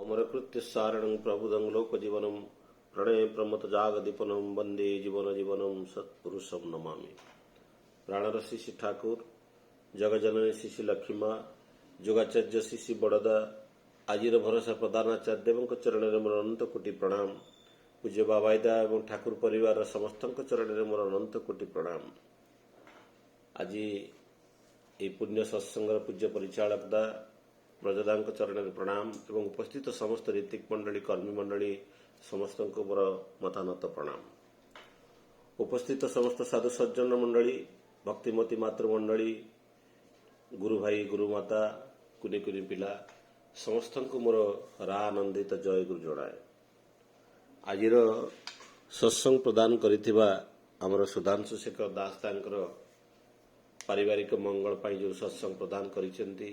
अमरकृत्य सारणं प्रबुदं लोकजीवनं प्रणय प्रमत जागदीपनं वंदे जीवन जीवनम सत्पुरुषम नमामि। प्राणरसी श्री ठाकुर, जगजननी श्री लक्ष्मी माँ, जोगाचार्य श्री बड़दा, आजिर भरोसा प्रधानाचार्य देव चरण में मोर अनंत कोटि प्रणाम। पूज्य बाबाईदा और ठाकुर परिवार समस्त चरण में मोर अनंत कोटि प्रणाम। आज ये पुण्य सत्संगर पूज्य परिचालक दा ब्रजदा चरण में प्रणाम एवं उपस्थित समस्त ऋतिक मंडली कर्मी मंडली समस्त को मोर मतानत प्रणाम। उपस्थित समस्त साधु सज्जन मंडली, भक्तिमती मातृमंडली, गुरु भाई गुरु माता, कुनी कुनी पिला समस्त को मोर रानंदित जय गुरु जनाए। आज सत्संग प्रदान करिथिबा हमर सुधांशु शेखर दास तांकर पारिवारिक मंगल पाई जो सत्संग प्रदान करिसेंती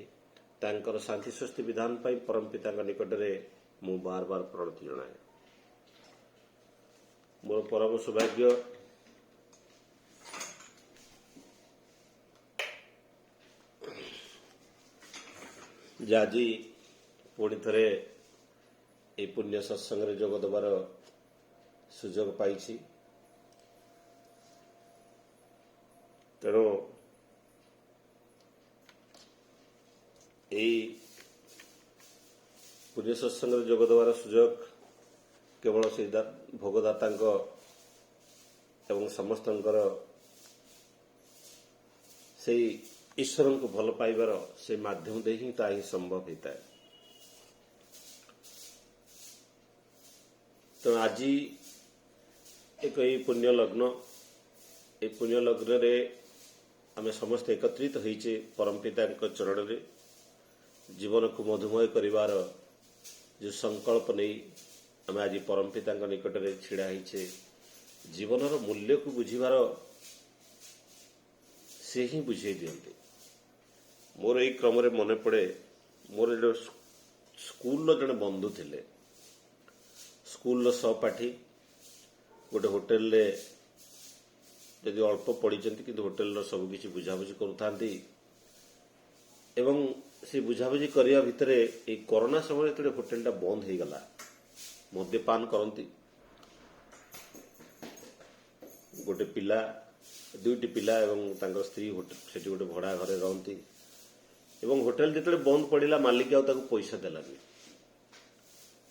तांकर शांति स्वस्ति विधान पाई परम पिता निकट में मु बार बार प्रणति जनाए। मोर परम सौभाग्य जाजी पुणी थे ये पुण्य सत्संग जोग देवार सुजोग पाई। तेणु यही पुण्य सत्संग जोग देवार सुजोग केवल से भोगदाता एवं समस्त से ईश्वर को भल पाइबार से माध्यम दे ही ताही संभव होता है। तो आज एक पुण्य लग्न, ये पुण्य लग्न रे आमे समस्त एकत्रित होइचे परम पिता चरण रे जीवन को मधुमय करिवार जो संकल्प नहीं आम आज परम पिता निकट में छिड़ा होइछे। जीवनर मूल्य को बुझीबार से ही बुझे दियंते। मोर एक क्रम रे मन पड़े मोर जो स्कूल जड़े बंधु थिले, स्कूल सहपाठी गोटे होटेल रे यदि अल्प पढ़ी कि होटेल सबकि बुझाबुझी करुथांती एवं से बुझाबुझी करिया भितरे ए कोरोना समय जो होटेल टा बंद हो गला, मद्यपान करती गोटे पिला दुईटी पिला एवं तांकर स्त्री से गोटे भड़ा घरे रहती एवं होटेल जो बंद पड़ा मालिक आउ पैसा देलानी।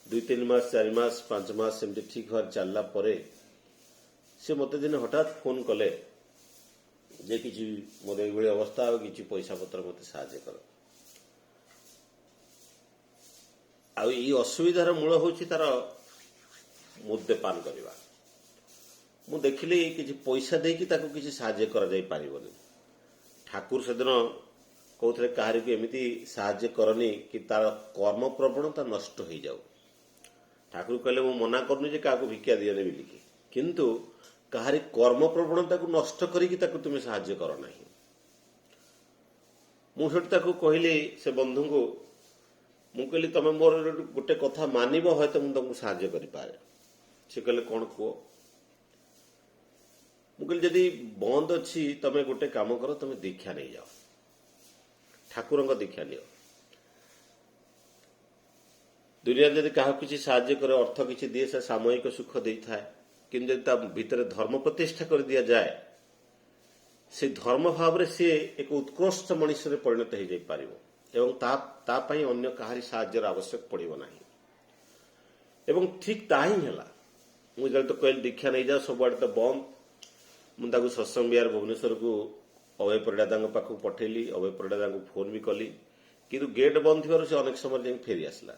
2-3 मास 4 मास 5 मास सेमती ठीक भाव चलला परे से मत दिन हठात फोन कले जे किसी मोर ये अवस्था कि पैसा पत्र मत साहाय्य कर। आई असुविधार मूल हूँ तार मद्यपान करवा। मु देखिली किसी पैसा देकी ताको किसी साहाय्य करा जाई पारिबनी। ठाकुर से दिन कहते कहारी को एमती साहाय्य करनी कि तार कर्म प्रवणता नष्ट हो जाऊ। ठाकुर कहले मु मना करनी जे काको भिक्षा दियने बिलिकी, किंतु कहारी कर्म प्रवणता को नष्ट करिकी ताको तुमे साहाय्य कर नाही। मु सेठ ताको कहली से बंधु को मु कहली तमे मोर गोटे कथा मानिबो होय तो मु तुमको साहाय्य करि पारे। से कहले कोन को मु कहली जदी बंद अछि तमे गोटे काम करो, तमे दीक्षा नहीं जाओ, ठाकुरंग दीक्षा लियो। दुनिया जदि क्या किसी साहाय्य करे अर्थ किसी दिए से सामयिक सुख दे थाए, किंतु जब भीतर धर्म प्रतिष्ठा कर दिया जाए से धर्म भाव से एक उत्कृष्ट मनुष्य परिणत हो जाई पारिबो एवं ता पई अन्य कहारी साहाय्यर आवश्यक पड़िबो नाही। एवं ठीक ता ही हैला। मु जब तो कहल दीक्षा नहीं जाओ सब आड़े तो बंद। मुझे सत्संग बिहार भुवनेश्वर को अभय परिड़ा पाखु पठेली। अभय परिड़ा को फोन भी कली किंतु गेट बंद थी से अनेक समय जाए फेरी आसला।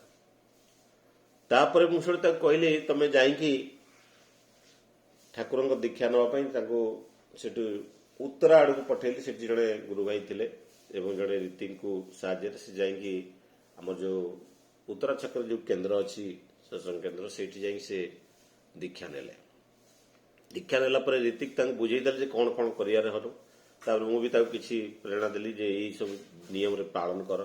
तापर मुझे कहली तमे जाइकी ठाकुर दीक्षा नापी उत्तरा आड़ को पठेली। से जड़े गुरु भाई थे एवं जड़े रीति को साहाଯ୍य से जाइकी आम जो उत्तरा छक जो केन्द्र अच्छी सत्संग केन्द्र से दीक्षा नेले। दीक्षा नेला रीतिक बुझेदेले कौन कौन कर मुझे किसी प्रेरणा देली जे यही सब नियम रे पालन कर।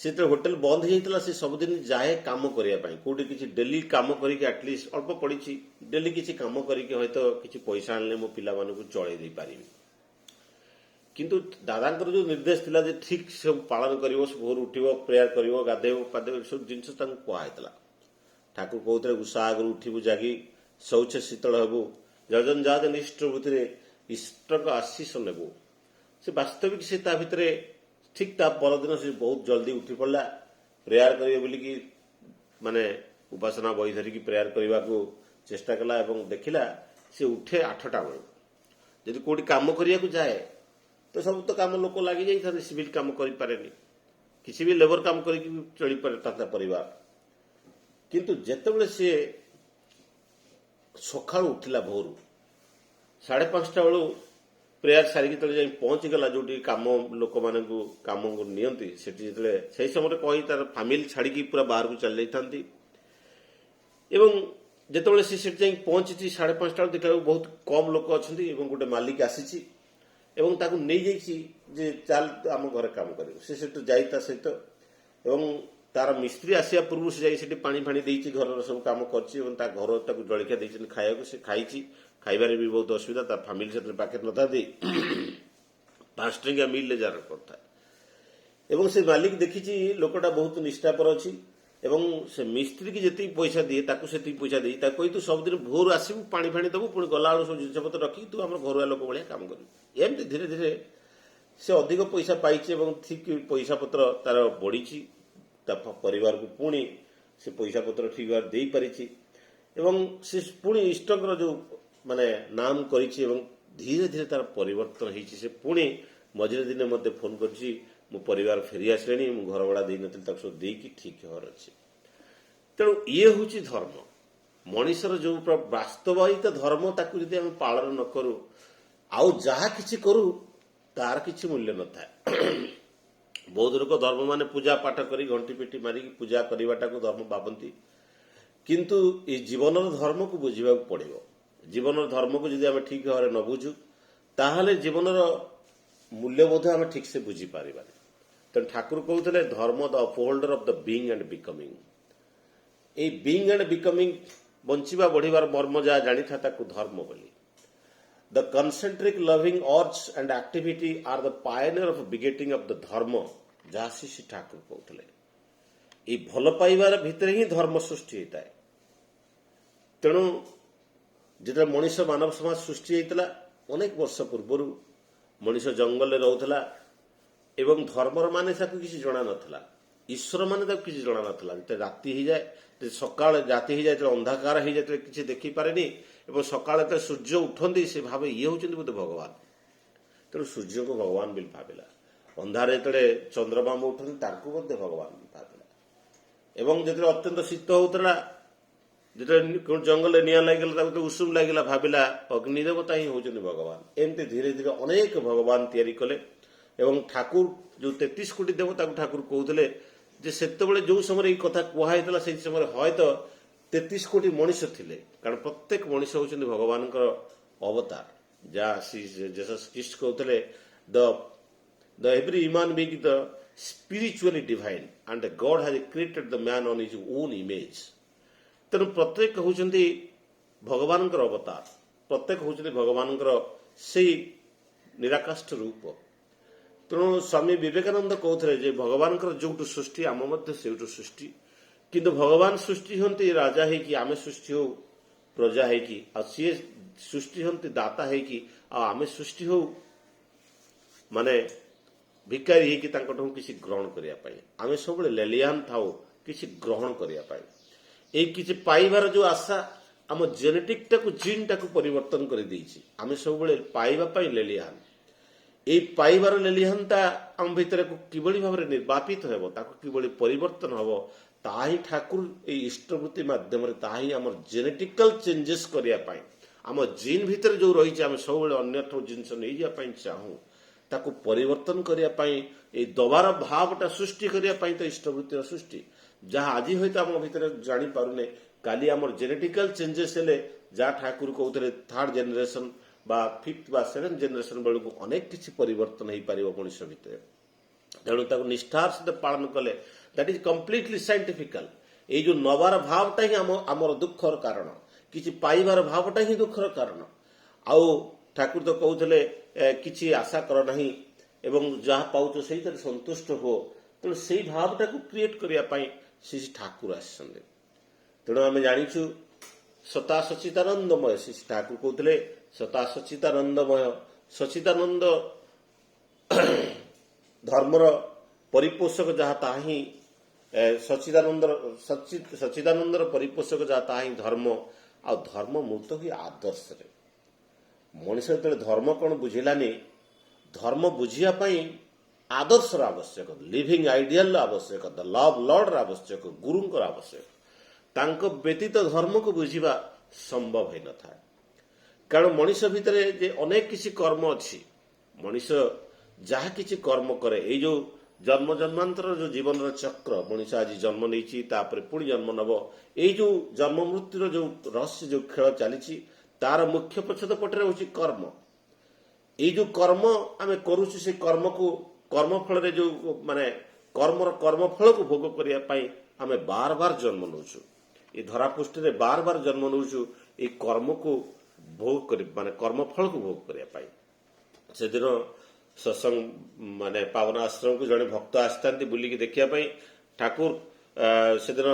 से होटेल बंद होता से सबुदिन जाए काम करने कौटी किसी डेली काम करके एटलिस्ट अल्प पड़ी डेली किसी काम करके हयतो किसी पैसा आनले मो पिला मानकु चलई दे पारिबी। କିନ୍ତୁ ଦାଦାଙ୍କର ଯୋଉ ନିର୍ଦ୍ଦେଶ ଥିଲା ଯେ ଠିକ ସବୁ ପାଳନ କରିବ, ଭୋରୁ ଉଠିବ, ପ୍ରେୟାର କରିବ, ଗାଧେଇବ ପାଧେଇବ, ଏସବୁ ଜିନିଷ ତାଙ୍କୁ କୁହାହେଇଥିଲା। ଠାକୁର କହୁଥିଲେ ଉଷା ଆଗରୁ ଉଠିବୁ ଜାଗି, ଶୌଚ ଶୀତଳ ହେବୁ, ଯଜନ ଯାଜନ ଇଷ୍ଟ ବୃତ୍ତିରେ ଇଷ୍ଟଙ୍କ ଆଶୀଷ ନେବୁ। ସେ ବାସ୍ତବିକ ସେ ତା ଭିତରେ ଠିକ ତା ପରଦିନ ସେ ବହୁତ ଜଲ୍ଦି ଉଠି ପଡ଼ିଲା, ପ୍ରେୟାର କରିବେ ବୋଲିକି ମାନେ ଉପାସନା ବହି ଧରିକି ପ୍ରେୟାର କରିବାକୁ ଚେଷ୍ଟା କଲା ଏବଂ ଦେଖିଲା ସେ ଉଠେ 8ଟା ବେଳୁ। ଯଦି କୋଉଠି କାମ କରିବାକୁ ଯାଏ ତ ସବୁ ତ କାମ ଲୋକ ଲାଗି ଯାଇଥାନ୍ତି, ସିଭିଲ କାମ କରିପାରେନି, କିଛି ବି ଲେବର କାମ କରିକି ଚଳିପାରେ ତା ପରିବାର। କିନ୍ତୁ ଯେତେବେଳେ ସିଏ ସକାଳୁ ଉଠିଲା ଭୋରୁ 5:30 ବେଳୁ ପ୍ରେୟାର ସାରିକି ଯେତେବେଳେ ଯାଇ ପହଞ୍ଚିଗଲା ଯୋଉଠି କାମ ଲୋକମାନଙ୍କୁ କାମକୁ ନିଅନ୍ତି, ସେଠି ଯେତେବେଳେ ସେହି ସମୟରେ କହି ତାର ଫ୍ୟାମିଲି ଛାଡ଼ିକି ପୁରା ବାହାରକୁ ଚାଲି ଯାଇଥାନ୍ତି। ଏବଂ ଯେତେବେଳେ ସେ ସେଠି ଯାଇ ପହଞ୍ଚିଛି 5:30 ବେଳୁ ଦେଖିବାକୁ ବହୁତ କମ୍ ଲୋକ ଅଛନ୍ତି ଏବଂ ଗୋଟେ ମାଲିକ ଆସିଛି ଏବଂ ତାକୁ ନେଇଯାଇଛି ଯେ ଚାଲ ଆମ ଘରେ କାମ କରିବ। ସେ ସେଠୁ ଯାଇ ତା ସହିତ ଏବଂ ତାର ମିସ୍ତ୍ରୀ ଆସିବା ପୂର୍ବରୁ ସେ ଯାଇ ସେଠି ପାଣି ଫାଣି ଦେଇଛି, ଘରର ସବୁ କାମ କରିଛି ଏବଂ ତା ଘର ତାକୁ ଜଳଖିଆ ଦେଇଛନ୍ତି ଖାଇବାକୁ, ସେ ଖାଇଛି। ଖାଇବାରେ ବି ବହୁତ ଅସୁବିଧା, ତା ଫ୍ୟାମିଲି ସେଥିରେ ପାଖରେ ନଥାନ୍ତି, 5 ଟଙ୍କିଆ ମିଲରେ ଯାହାର କରିଥାଏ। ଏବଂ ସେ ମାଲିକ ଦେଖିଛି ଲୋକଟା ବହୁତ ନିଷ୍ଠାପର ଅଛି ଏବଂ ସେ ମିସ୍ତ୍ରୀ କି ଯେତିକି ପଇସା ଦିଏ ତାକୁ ସେତିକି ପଇସା ଦେଇ ତାକୁ କହି ତୁ ସବୁଦିନ ଭୋରୁ ଆସିବୁ, ପାଣି ଫାଣି ଦେବୁ, ପୁଣି ଗଲାବେଳୁ ସବୁ ଜିନିଷପତ୍ର ରଖିକି ତୁ ଆମର ଘରୁଆ ଲୋକ ଭଳିଆ କାମ କରିବୁ। ଏମିତି ଧୀରେ ଧୀରେ ସେ ଅଧିକ ପଇସା ପାଇଛି ଏବଂ ଠିକ ପଇସା ପତ୍ର ତାର ବଢିଛି, ତା ପରିବାରକୁ ପୁଣି ସେ ପଇସା ପତ୍ର ଠିକ ଭାବରେ ଦେଇପାରିଛି ଏବଂ ସେ ପୁଣି ଇଷ୍ଟଙ୍କର ଯୋଉ ମାନେ ନାମ କରିଛି ଏବଂ ଧୀରେ ଧୀରେ ତାର ପରିବର୍ତ୍ତନ ହେଇଛି। ସେ ପୁଣି ମଝିରେ ଦିନେ ମୋତେ ଫୋନ କରିଛି, ମୋ ପରିବାର ଫେରି ଆସିଲେଣି, ମୁଁ ଘର ଭଡ଼ା ଦେଇନଥିଲି ତାକୁ ସବୁ ଦେଇକି ଠିକ ହେବାର ଅଛି। ତେଣୁ ଇଏ ହେଉଛି ଧର୍ମ। ମଣିଷର ଯୋଉ ବାସ୍ତବିକ ଧର୍ମ, ତାକୁ ଯଦି ଆମେ ପାଳନ ନ କରୁ ଆଉ ଯାହା କିଛି କରୁ ତାର କିଛି ମୂଲ୍ୟ ନଥାଏ। ବହୁତ ଲୋକ ଧର୍ମ ମାନେ ପୂଜା ପାଠ କରି ଘଣ୍ଟି ପିଟି ମାରିକି ପୂଜା କରିବାଟାକୁ ଧର୍ମ ଭାବନ୍ତି, କିନ୍ତୁ ଏ ଜୀବନର ଧର୍ମକୁ ବୁଝିବାକୁ ପଡ଼ିବ। ଜୀବନର ଧର୍ମକୁ ଯଦି ଆମେ ଠିକ ଭାବରେ ନ ବୁଝୁ ତାହେଲେ ଜୀବନର ମୂଲ୍ୟବୋଧ ଆମେ ଠିକ ସେ ବୁଝିପାରିବାନି। ତେଣୁ ଠାକୁର କହୁଥିଲେ dharma the upholder of the being and becoming. ଏଇ ବିଙ୍ଗ ଆଣ୍ଡ ବିକମିଂ ବଞ୍ଚିବା ବଢିବାର ମର୍ମ ଯାହା ଜାଣିଥା ତାକୁ ଧର୍ମ ବୋଲି। The concentric loving urge and activity are the pioneer of begetting of the dharma, ଯାହା ଶ୍ରୀ ଠାକୁର କହୁଥିଲେ। ଏଇ ଭଲ ପାଇବାର ଭିତରେ ହିଁ ଧର୍ମ ସୃଷ୍ଟି ହେଇଥାଏ। ତେଣୁ ଯେତେବେଳେ ମଣିଷ ମାନବ ସମାଜ ସୃଷ୍ଟି ହେଇଥିଲା ଅନେକ ବର୍ଷ ପୂର୍ବରୁ ମଣିଷ ଜଙ୍ଗଲରେ ରହୁଥିଲା ଏବଂ ଧର୍ମର ମାନେ ତାକୁ କିଛି ଜଣା ନଥିଲା, ଈଶ୍ୱର ମାନେ ତାକୁ କିଛି ଜଣା ନଥିଲା। ଯେତେବେଳେ ରାତି ହେଇଯାଏ, ସକାଳ ରାତି ହେଇଯାଏ, ଯେତେବେଳେ ଅନ୍ଧାକାର ହେଇଯାଏ, ଯେତେବେଳେ କିଛି ଦେଖିପାରେନି ଏବଂ ସକାଳେ ଯେତେବେଳେ ସୂର୍ଯ୍ୟ ଉଠନ୍ତି ସେ ଭାବେ ଇଏ ହେଉଛନ୍ତି ବୋଧେ ଭଗବାନ। ତେଣୁ ସୂର୍ଯ୍ୟଙ୍କୁ ଭଗବାନ ବୋଲି ଭାବିଲା। ଅନ୍ଧାର ଯେତେବେଳେ ଚନ୍ଦ୍ରମାମା ଉଠନ୍ତି ତାଙ୍କୁ ମଧ୍ୟ ଭଗବାନ ବୋଲି ଭାବିଲା। ଏବଂ ଯେତେବେଳେ ଅତ୍ୟନ୍ତ ଶୀତ ହେଉଥିଲା, ଯେତେବେଳେ ଜଙ୍ଗଲରେ ନିଆଁ ଲାଗିଗଲା, ତାକୁ ତ ଉଷୁମ ଲାଗିଲା, ଭାବିଲା ଅଗ୍ନି ଦେବତା ହିଁ ହେଉଛନ୍ତି ଭଗବାନ। ଏମିତି ଧୀରେ ଧୀରେ ଅନେକ ଭଗବାନ ତିଆରି କଲେ ଏବଂ ଠାକୁର ଯୋଉ 33 କୋଟି ଦେବତାକୁ ଠାକୁର କହୁଥିଲେ ଯେ ସେତେବେଳେ ଯୋଉ ସମୟରେ ଏଇ କଥା କୁହାଯାଇଥିଲା ସେଇ ସମୟରେ ହୟତ 33 କୋଟି ମଣିଷ ଥିଲେ, କାରଣ ପ୍ରତ୍ୟେକ ମଣିଷ ହେଉଛନ୍ତି ଭଗବାନଙ୍କର ଅବତାର। ଯାହା ଜେସସ୍ ଖ୍ରୀଷ୍ଟ କହୁଥିଲେ the every human being the spiritually divine and God has created the man on his own image. ତେଣୁ ପ୍ରତ୍ୟେକ ହେଉଛନ୍ତି ଭଗବାନଙ୍କର ଅବତାର, ପ୍ରତ୍ୟେକ ହେଉଛନ୍ତି ଭଗବାନଙ୍କର ସେଇ ନିରାକାଷ୍ଠ ରୂପ। ତେଣୁ ସ୍ୱାମୀ ବିବେକାନନ୍ଦ କହୁଥିଲେ ଯେ ଭଗବାନଙ୍କର ଯୋଉଠୁ ସୃଷ୍ଟି ଆମ ମଧ୍ୟ ସେଇଠୁ ସୃଷ୍ଟି, କିନ୍ତୁ ଭଗବାନ ସୃଷ୍ଟି ହୁଅନ୍ତି ରାଜା ହେଇକି, ଆମେ ସୃଷ୍ଟି ହଉ ପ୍ରଜା ହେଇକି, ଆଉ ସିଏ ସୃଷ୍ଟି ହୁଅନ୍ତି ଦାତା ହେଇକି, ଆଉ ଆମେ ସୃଷ୍ଟି ହଉ ମାନେ ଭିକାରୀ ହେଇକି ତାଙ୍କଠୁ କିଛି ଗ୍ରହଣ କରିବା ପାଇଁ। ଆମେ ସବୁବେଳେ ଲେଲିଆନ ଥାଉ କିଛି ଗ୍ରହଣ କରିବା ପାଇଁ। ଏଇ କିଛି ପାଇବାର ଯୋଉ ଆଶା ଆମ ଜେନେଟିକଟାକୁ ଜିନ୍ଟାକୁ ପରିବର୍ତ୍ତନ କରିଦେଇଛି। ଆମେ ସବୁବେଳେ ପାଇବା ପାଇଁ ଲେଲିଆନ। ଏଇ ପାଇବାର ଲେଲିହାନଟା ଆମ ଭିତରେ କିଭଳି ଭାବରେ ନିର୍ବାପିତ ହେବ, ତାକୁ କିଭଳି ପରିବର୍ତ୍ତନ ହେବ, ତାହା ହିଁ ଠାକୁର ଏଇ ଇଷ୍ଟବୃତ୍ତି ମାଧ୍ୟମରେ, ତାହା ହିଁ ଆମର ଜେନେଟିକାଲ ଚେଞ୍ଜେସ୍ କରିବା ପାଇଁ, ଆମ ଜିନ୍ ଭିତରେ ଯୋଉ ରହିଛି ଆମେ ସବୁବେଳେ ଅନ୍ୟଠୁ ଜିନିଷ ନେଇଯିବା ପାଇଁ ଚାହୁଁ, ତାକୁ ପରିବର୍ତ୍ତନ କରିବା ପାଇଁ, ଏଇ ଦବାର ଭାବଟା ସୃଷ୍ଟି କରିବା ପାଇଁ ତ ଇଷ୍ଟବୃତ୍ତିର ସୃଷ୍ଟି। ଯାହା ଆଜି ହୁଏତ ଆମ ଭିତରେ ଜାଣିପାରୁନେ, କାଲି ଆମର ଜେନେଟିକାଲ ଚେଞ୍ଜେସ୍ ହେଲେ, ଯାହା ଠାକୁର କହୁଥିଲେ 3rd ଜେନେରେସନ ବା 5th ବା 7th ଜେନେରେସନ ବେଳକୁ ଅନେକ କିଛି ପରିବର୍ତ୍ତନ ହେଇପାରିବ ମଣିଷ ଭିତରେ। ତେଣୁ ତାକୁ ନିଷ୍ଠାର ସହିତ ପାଳନ କଲେ ଦ୍ୟାଟ୍ ଇଜ କମ୍ପ୍ଲିଟଲି ସାଇଣ୍ଟିଫିକାଲ। ଏଇ ଯୋଉ ନବାର ଭାବଟା ହିଁ ଆମର ଦୁଃଖର କାରଣ, କିଛି ପାଇବାର ଭାବଟା ହିଁ ଦୁଃଖର କାରଣ। ଆଉ ଠାକୁର ତ କହୁଥିଲେ କିଛି ଆଶା କର ନାହିଁ, ଏବଂ ଯାହା ପାଉଛ ସେଇଥିରେ ସନ୍ତୁଷ୍ଟ ହୁଅ। ତେଣୁ ସେଇ ଭାବଟାକୁ କ୍ରିଏଟ୍ କରିବା ପାଇଁ ଶ୍ରୀ ଠାକୁର ଆସିଛନ୍ତି। ତେଣୁ ଆମେ ଜାଣିଛୁ ସତା ସଚିତାନନ୍ଦମୟ, ଶ୍ରୀ ଠାକୁର କହୁଥିଲେ ସତା ସଚିତାନନ୍ଦମୟ। ସଚିତାନନ୍ଦ ଧର୍ମର ପରିପୋଷକ ଯାହା ତାହା ହିଁ ସଚିଦାନନ୍ଦର ପରିପୋଷକ ଯାହା ତାହା ହିଁ ଧର୍ମ। ଆଉ ଧର୍ମ ମୂର୍ତ୍ତ ହୁଏ ଆଦର୍ଶରେ। ମଣିଷ ଯେତେବେଳେ ଧର୍ମ କ'ଣ ବୁଝିଲାନି, ଧର୍ମ ବୁଝିବା ପାଇଁ ଆଦର୍ଶର ଆବଶ୍ୟକ, ଲିଭିଂ ଆଇଡିଆଲର ଆବଶ୍ୟକ, ଦ ଲଭ୍ ଲର୍ଡର ଆବଶ୍ୟକ, ଗୁରୁଙ୍କର ଆବଶ୍ୟକ। ତାଙ୍କ ବ୍ୟତୀତ ଧର୍ମକୁ ବୁଝିବା ସମ୍ଭବ ହୋଇନଥାଏ। କାରଣ ମଣିଷ ଭିତରେ ଯେ ଅନେକ କିଛି କର୍ମ ଅଛି, ମଣିଷ ଯାହା କିଛି କର୍ମ କରେ, ଏଇ ଯେଉଁ ଜନ୍ମ ଜନ୍ମାନ୍ତର ଯେଉଁ ଜୀବନର ଚକ୍ର, ମଣିଷ ଆଜି ଜନ୍ମ ନେଇଛି ତାପରେ ପୁଣି ଜନ୍ମ ନେବ, ଏଇ ଯେଉଁ ଜନ୍ମ ମୃତ୍ୟୁର ଯେଉଁ ରହସ୍ୟ, ଯେଉଁ ଖେଳ ଚାଲିଛି, ତାର ମୁଖ୍ୟ ପ୍ରଚ୍ଛଦ ପଟରେ ହେଉଛି କର୍ମ। ଏଇ ଯେଉଁ କର୍ମ ଆମେ କରୁଛୁ, ସେ କର୍ମକୁ କର୍ମଫଳରେ ଯେଉଁ କର୍ମର କର୍ମଫଳକୁ ଭୋଗ କରିବା ପାଇଁ ଆମେ ବାର ବାର ଜନ୍ମ ନେଉଛୁ। ଏ ଧରାପୃଷ୍ଠରେ ବାର ବାର ଜନ୍ମ ନେଉଛୁ ଏଇ କର୍ମକୁ ଭୋଗ କରି, କର୍ମଫଳକୁ ଭୋଗ କରିବା ପାଇଁ। ସେଦିନ ସତ୍ସଙ୍ଗ ପାବନ ଆଶ୍ରମକୁ ଜଣେ ଭକ୍ତ ଆସିଥାନ୍ତି ବୁଲିକି ଦେଖିବା ପାଇଁ। ଠାକୁର ସେଦିନ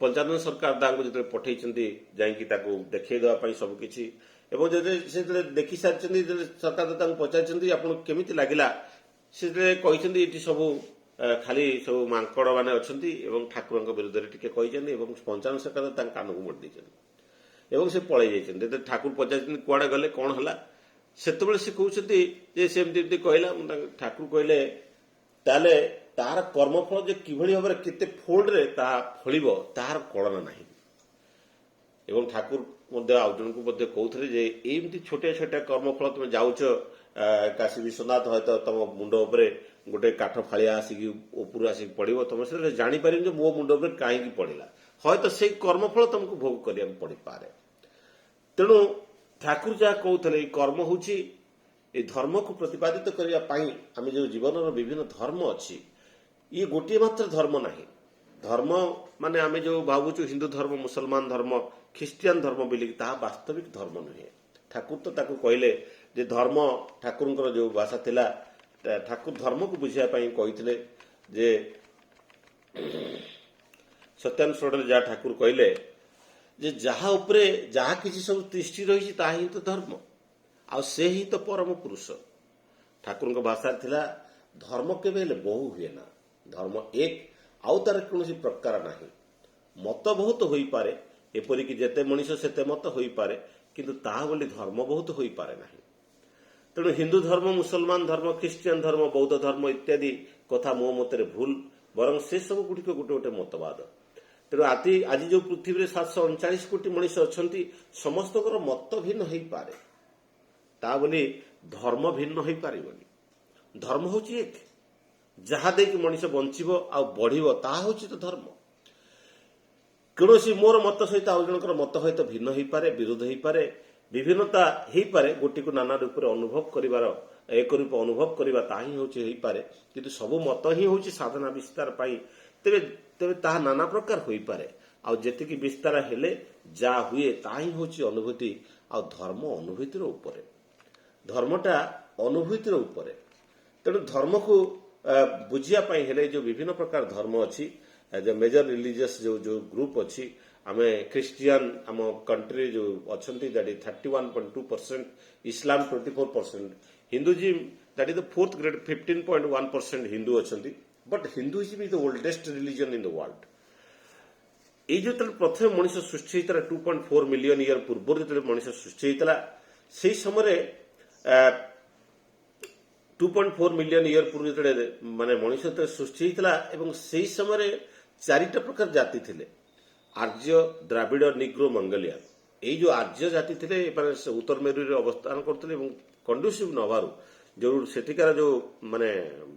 ପଞ୍ଚାନନ ସରକାର ତାଙ୍କୁ ଯେତେବେଳେ ପଠେଇଛନ୍ତି ଯାଇକି ତାକୁ ଦେଖେଇ ଦେବା ପାଇଁ ସବୁକିଛି, ଏବଂ ଯେତେବେଳେ ଦେଖି ସାରିଛନ୍ତି, ସରକାର ତାଙ୍କୁ ପଚାରିଛନ୍ତି ଆପଣଙ୍କୁ କେମିତି ଲାଗିଲା, ସେତେବେଳେ କହିଛନ୍ତି ଏଠି ସବୁ ଖାଲି ସବୁ ମାଙ୍କଡ଼ ମାନେ ଅଛନ୍ତି ଏବଂ ଠାକୁରଙ୍କ ବିରୁଦ୍ଧରେ ଟିକେ କହିଛନ୍ତି, ଏବଂ ପଞ୍ଚାନନ ସରକାର ତାଙ୍କ କାନକୁ ମୋଡ଼ି ଦେଇଛନ୍ତି ଏବଂ ସେ ପଳେଇ ଯାଇଛନ୍ତି। ଯେତେବେଳେ ଠାକୁର ପଚାରିଛନ୍ତି କୁଆଡ଼େ ଗଲେ, କ'ଣ ହେଲା, ସେତେବେଳେ ସେ କହୁଛନ୍ତି ଯେ ସେ ଏମିତି କହିଲା। ଠାକୁର କହିଲେ ତାହେଲେ ତାହାର କର୍ମଫଳ ଯେ କିଭଳି ଭାବରେ କେତେ ଫୋଲ୍ଡରେ ତାହା ଫଳିବ ତାହାର କଳନା ନାହିଁ। ଏବଂ ଠାକୁର ମଧ୍ୟ ଆଉ ଜଣଙ୍କୁ ମଧ୍ୟ କହୁଥିଲେ ଯେ ଏମିତି ଛୋଟିଆ ଛୋଟିଆ କର୍ମଫଳ ତୁମେ ଯାଉଛ କାଶୀ ବିଶ୍ୱନାଥ, ହୟତ ତମ ମୁଣ୍ଡ ଉପରେ ଗୋଟେ କାଠ ଫାଳିଆ ଆସିକି ଉପରୁ ଆସିକି ପଡ଼ିବ, ତମେ ସେତେବେଳେ ଜାଣିପାରିବ ଯେ ମୋ ମୁଣ୍ଡ ଉପରେ କାହିଁକି ପଡ଼ିଲା, ହୟତ ସେଇ କର୍ମଫଳ ତମକୁ ଭୋଗ କରିବାକୁ ପଡ଼ିପାରେ। ତେଣୁ ଠାକୁର ଯାହା କହୁଥିଲେ ଏଇ କର୍ମ ହେଉଛି এই ଧର୍ମକୁ ପ୍ରତିପାଦିତ କରିବା ପାଇଁ ଆମେ ଯେଉଁ ଜୀବନର ବିଭିନ୍ନ ଧର୍ମ ଅଛି, ଇଏ ଗୋଟିଏ ମାତ୍ର ଧର୍ମ ନାହିଁ। ଧର୍ମ ମାନେ ଆମେ ଯେଉଁ ଭାବୁଛୁ ହିନ୍ଦୁ ଧର୍ମ, ମୁସଲମାନ ଧର୍ମ, ଖ୍ରୀଷ୍ଟିଆନ ଧର୍ମ ବୋଲିକି, ତାହା ବାସ୍ତବିକ ଧର୍ମ ନୁହେଁ। ଠାକୁର ତ ତାକୁ କହିଲେ ଯେ ଧର୍ମ, ଠାକୁରଙ୍କର ଯେଉଁ ଭାଷା ଥିଲା, ଠାକୁର ଧର୍ମକୁ ବୁଝିବା ପାଇଁ କହିଥିଲେ ଯେ ସତ୍ୟାନ ଷୋଡ଼ରେ ଯାହା ଠାକୁର କହିଲେ ଯେ ଯାହା ଉପରେ ଯାହା କିଛି ସବୁ ତିଷ୍ଠି ରହିଛି ତାହା ହିଁ ତ ଧର୍ମ, ଆଉ ସେ ହିଁ ତ ପରମ ପୁରୁଷ। ଠାକୁରଙ୍କ ଭାଷାରେ ଥିଲା ଧର୍ମ କେବେ ହେଲେ ବହୁ ହୁଏ ନା, ଧର୍ମ ଏକ, ଆଉ ତାର କୌଣସି ପ୍ରକାର ନାହିଁ। ମତ ବହୁତ ହୋଇପାରେ, ଏପରିକି ଯେତେ ମଣିଷ ସେତେ ମତ ହୋଇପାରେ, କିନ୍ତୁ ତାହା ବୋଲି ଧର୍ମ ବହୁତ ହୋଇପାରେ ନାହିଁ। ତେଣୁ ହିନ୍ଦୁ ଧର୍ମ, ମୁସଲମାନ ଧର୍ମ, ଖ୍ରୀଷ୍ଟିଆନ ଧର୍ମ, ବୌଦ୍ଧ ଧର୍ମ ଇତ୍ୟାଦି କଥା ମୋ ମତରେ ଭୁଲ, ବରଂ ସେସବୁ ଗୁଡ଼ିକ ଗୋଟେ ଗୋଟେ ମତବାଦ। ତେଣୁ ଆଜି ଯେଉଁ ପୃଥିବୀରେ 739 କୋଟି ମଣିଷ ଅଛନ୍ତି, ସମସ୍ତଙ୍କର ମତ ଭିନ୍ନ ହୋଇପାରେ, ତା ବୋଲି ଧର୍ମ ଭିନ୍ନ ହୋଇପାରିବନି। ଧର୍ମ ହେଉଛି ଏକ, ଯାହା ଦେଇକି ମଣିଷ ବଞ୍ଚିବ ଆଉ ବଢିବ, ତାହା ହେଉଛି ତ ଧର୍ମ। କୌଣସି ମୋର ମତ ସହିତ ଆଉ ଜଣଙ୍କର ମତ ହয়তো ଭିନ୍ନ ହୋଇପାରେ, ବିରୋଧ ହୋଇପାରେ, ବିଭିନ୍ନତା ହୋଇପାରେ, ଗୋଟିକୁ ନାନା ରୂପରେ ଅନୁଭବ କରିବାର, ଏକ ରୂପ ଅନୁଭବ କରିବା, ତାହା ହିଁ ହେଉଛି ହୋଇପାରେ। କିନ୍ତୁ ସବୁ ମତ ହିଁ ହେଉଛି ସାଧନା ବିସ୍ତାର ପାଇଁ। ତେବେ ତାହା ନାନା ପ୍ରକାର ହୋଇପାରେ, ଆଉ ଯେତିକି ବିସ୍ତାର ହେଲେ ଯାହା ହୁଏ ତାହା ହିଁ ହେଉଛି ଅନୁଭୂତି। ଆଉ ଧର୍ମ ଅନୁଭୂତିର ଉପରେ, ଧର୍ମଟା ଅନୁଭୂତିର ଉପରେ। ତେଣୁ ଧର୍ମକୁ ବୁଝିବା ପାଇଁ ହେଲେ ଯେଉଁ ବିଭିନ୍ନ ପ୍ରକାର ଧର୍ମ ଅଛି, ଯେ ମେଜର ରିଲିଜିୟସ୍ ଯେଉଁ ଗ୍ରୁପ ଅଛି, ଆମେ ଖ୍ରୀଷ୍ଟିଆନ ଆମ କଣ୍ଟ୍ରିରେ ଯେଉଁ ଅଛନ୍ତି that is 31.2%, Islam 24%, Hinduism that is the fourth grade 15.1% Hindu ଅଛନ୍ତି। But Hinduism is the oldest religion in the world. ଏଇ ଯେତେବେଳେ ପ୍ରଥମେ ମଣିଷ ସୃଷ୍ଟି ହେଇଥିଲା 2.4 ମିଲିୟନ ଇୟର ପୂର୍ବରୁ ଯେତେବେଳେ ମଣିଷ ସୃଷ୍ଟି ହେଇଥିଲା, ସେଇ ସମୟରେ 2.4 ମିଲିୟନ ଇୟର ପୂର୍ବରୁ ଯେତେବେଳେ ମଣିଷ ଯେତେବେଳେ ସୃଷ୍ଟି ହେଇଥିଲା, ଏବଂ ସେଇ ସମୟରେ 4ଟା ପ୍ରକାର ଜାତି ଥିଲେ, ଆର୍ଯ୍ୟ, ଦ୍ରାବିଡ଼, ନିଗ୍ରୋ, ମଙ୍ଗୋଲିଆନ। ଏଇ ଯେଉଁ ଆର୍ଯ୍ୟ ଜାତି ଥିଲେ, ଉତ୍ତର ମେରୁରେ ଅବସ୍ଥାନ କରୁଥିଲେ ଏବଂ କଣ୍ଡୁସିଭ୍ ନ ହେବାରୁ, ଯେଉଁ ସେଠିକାର ଯେଉଁ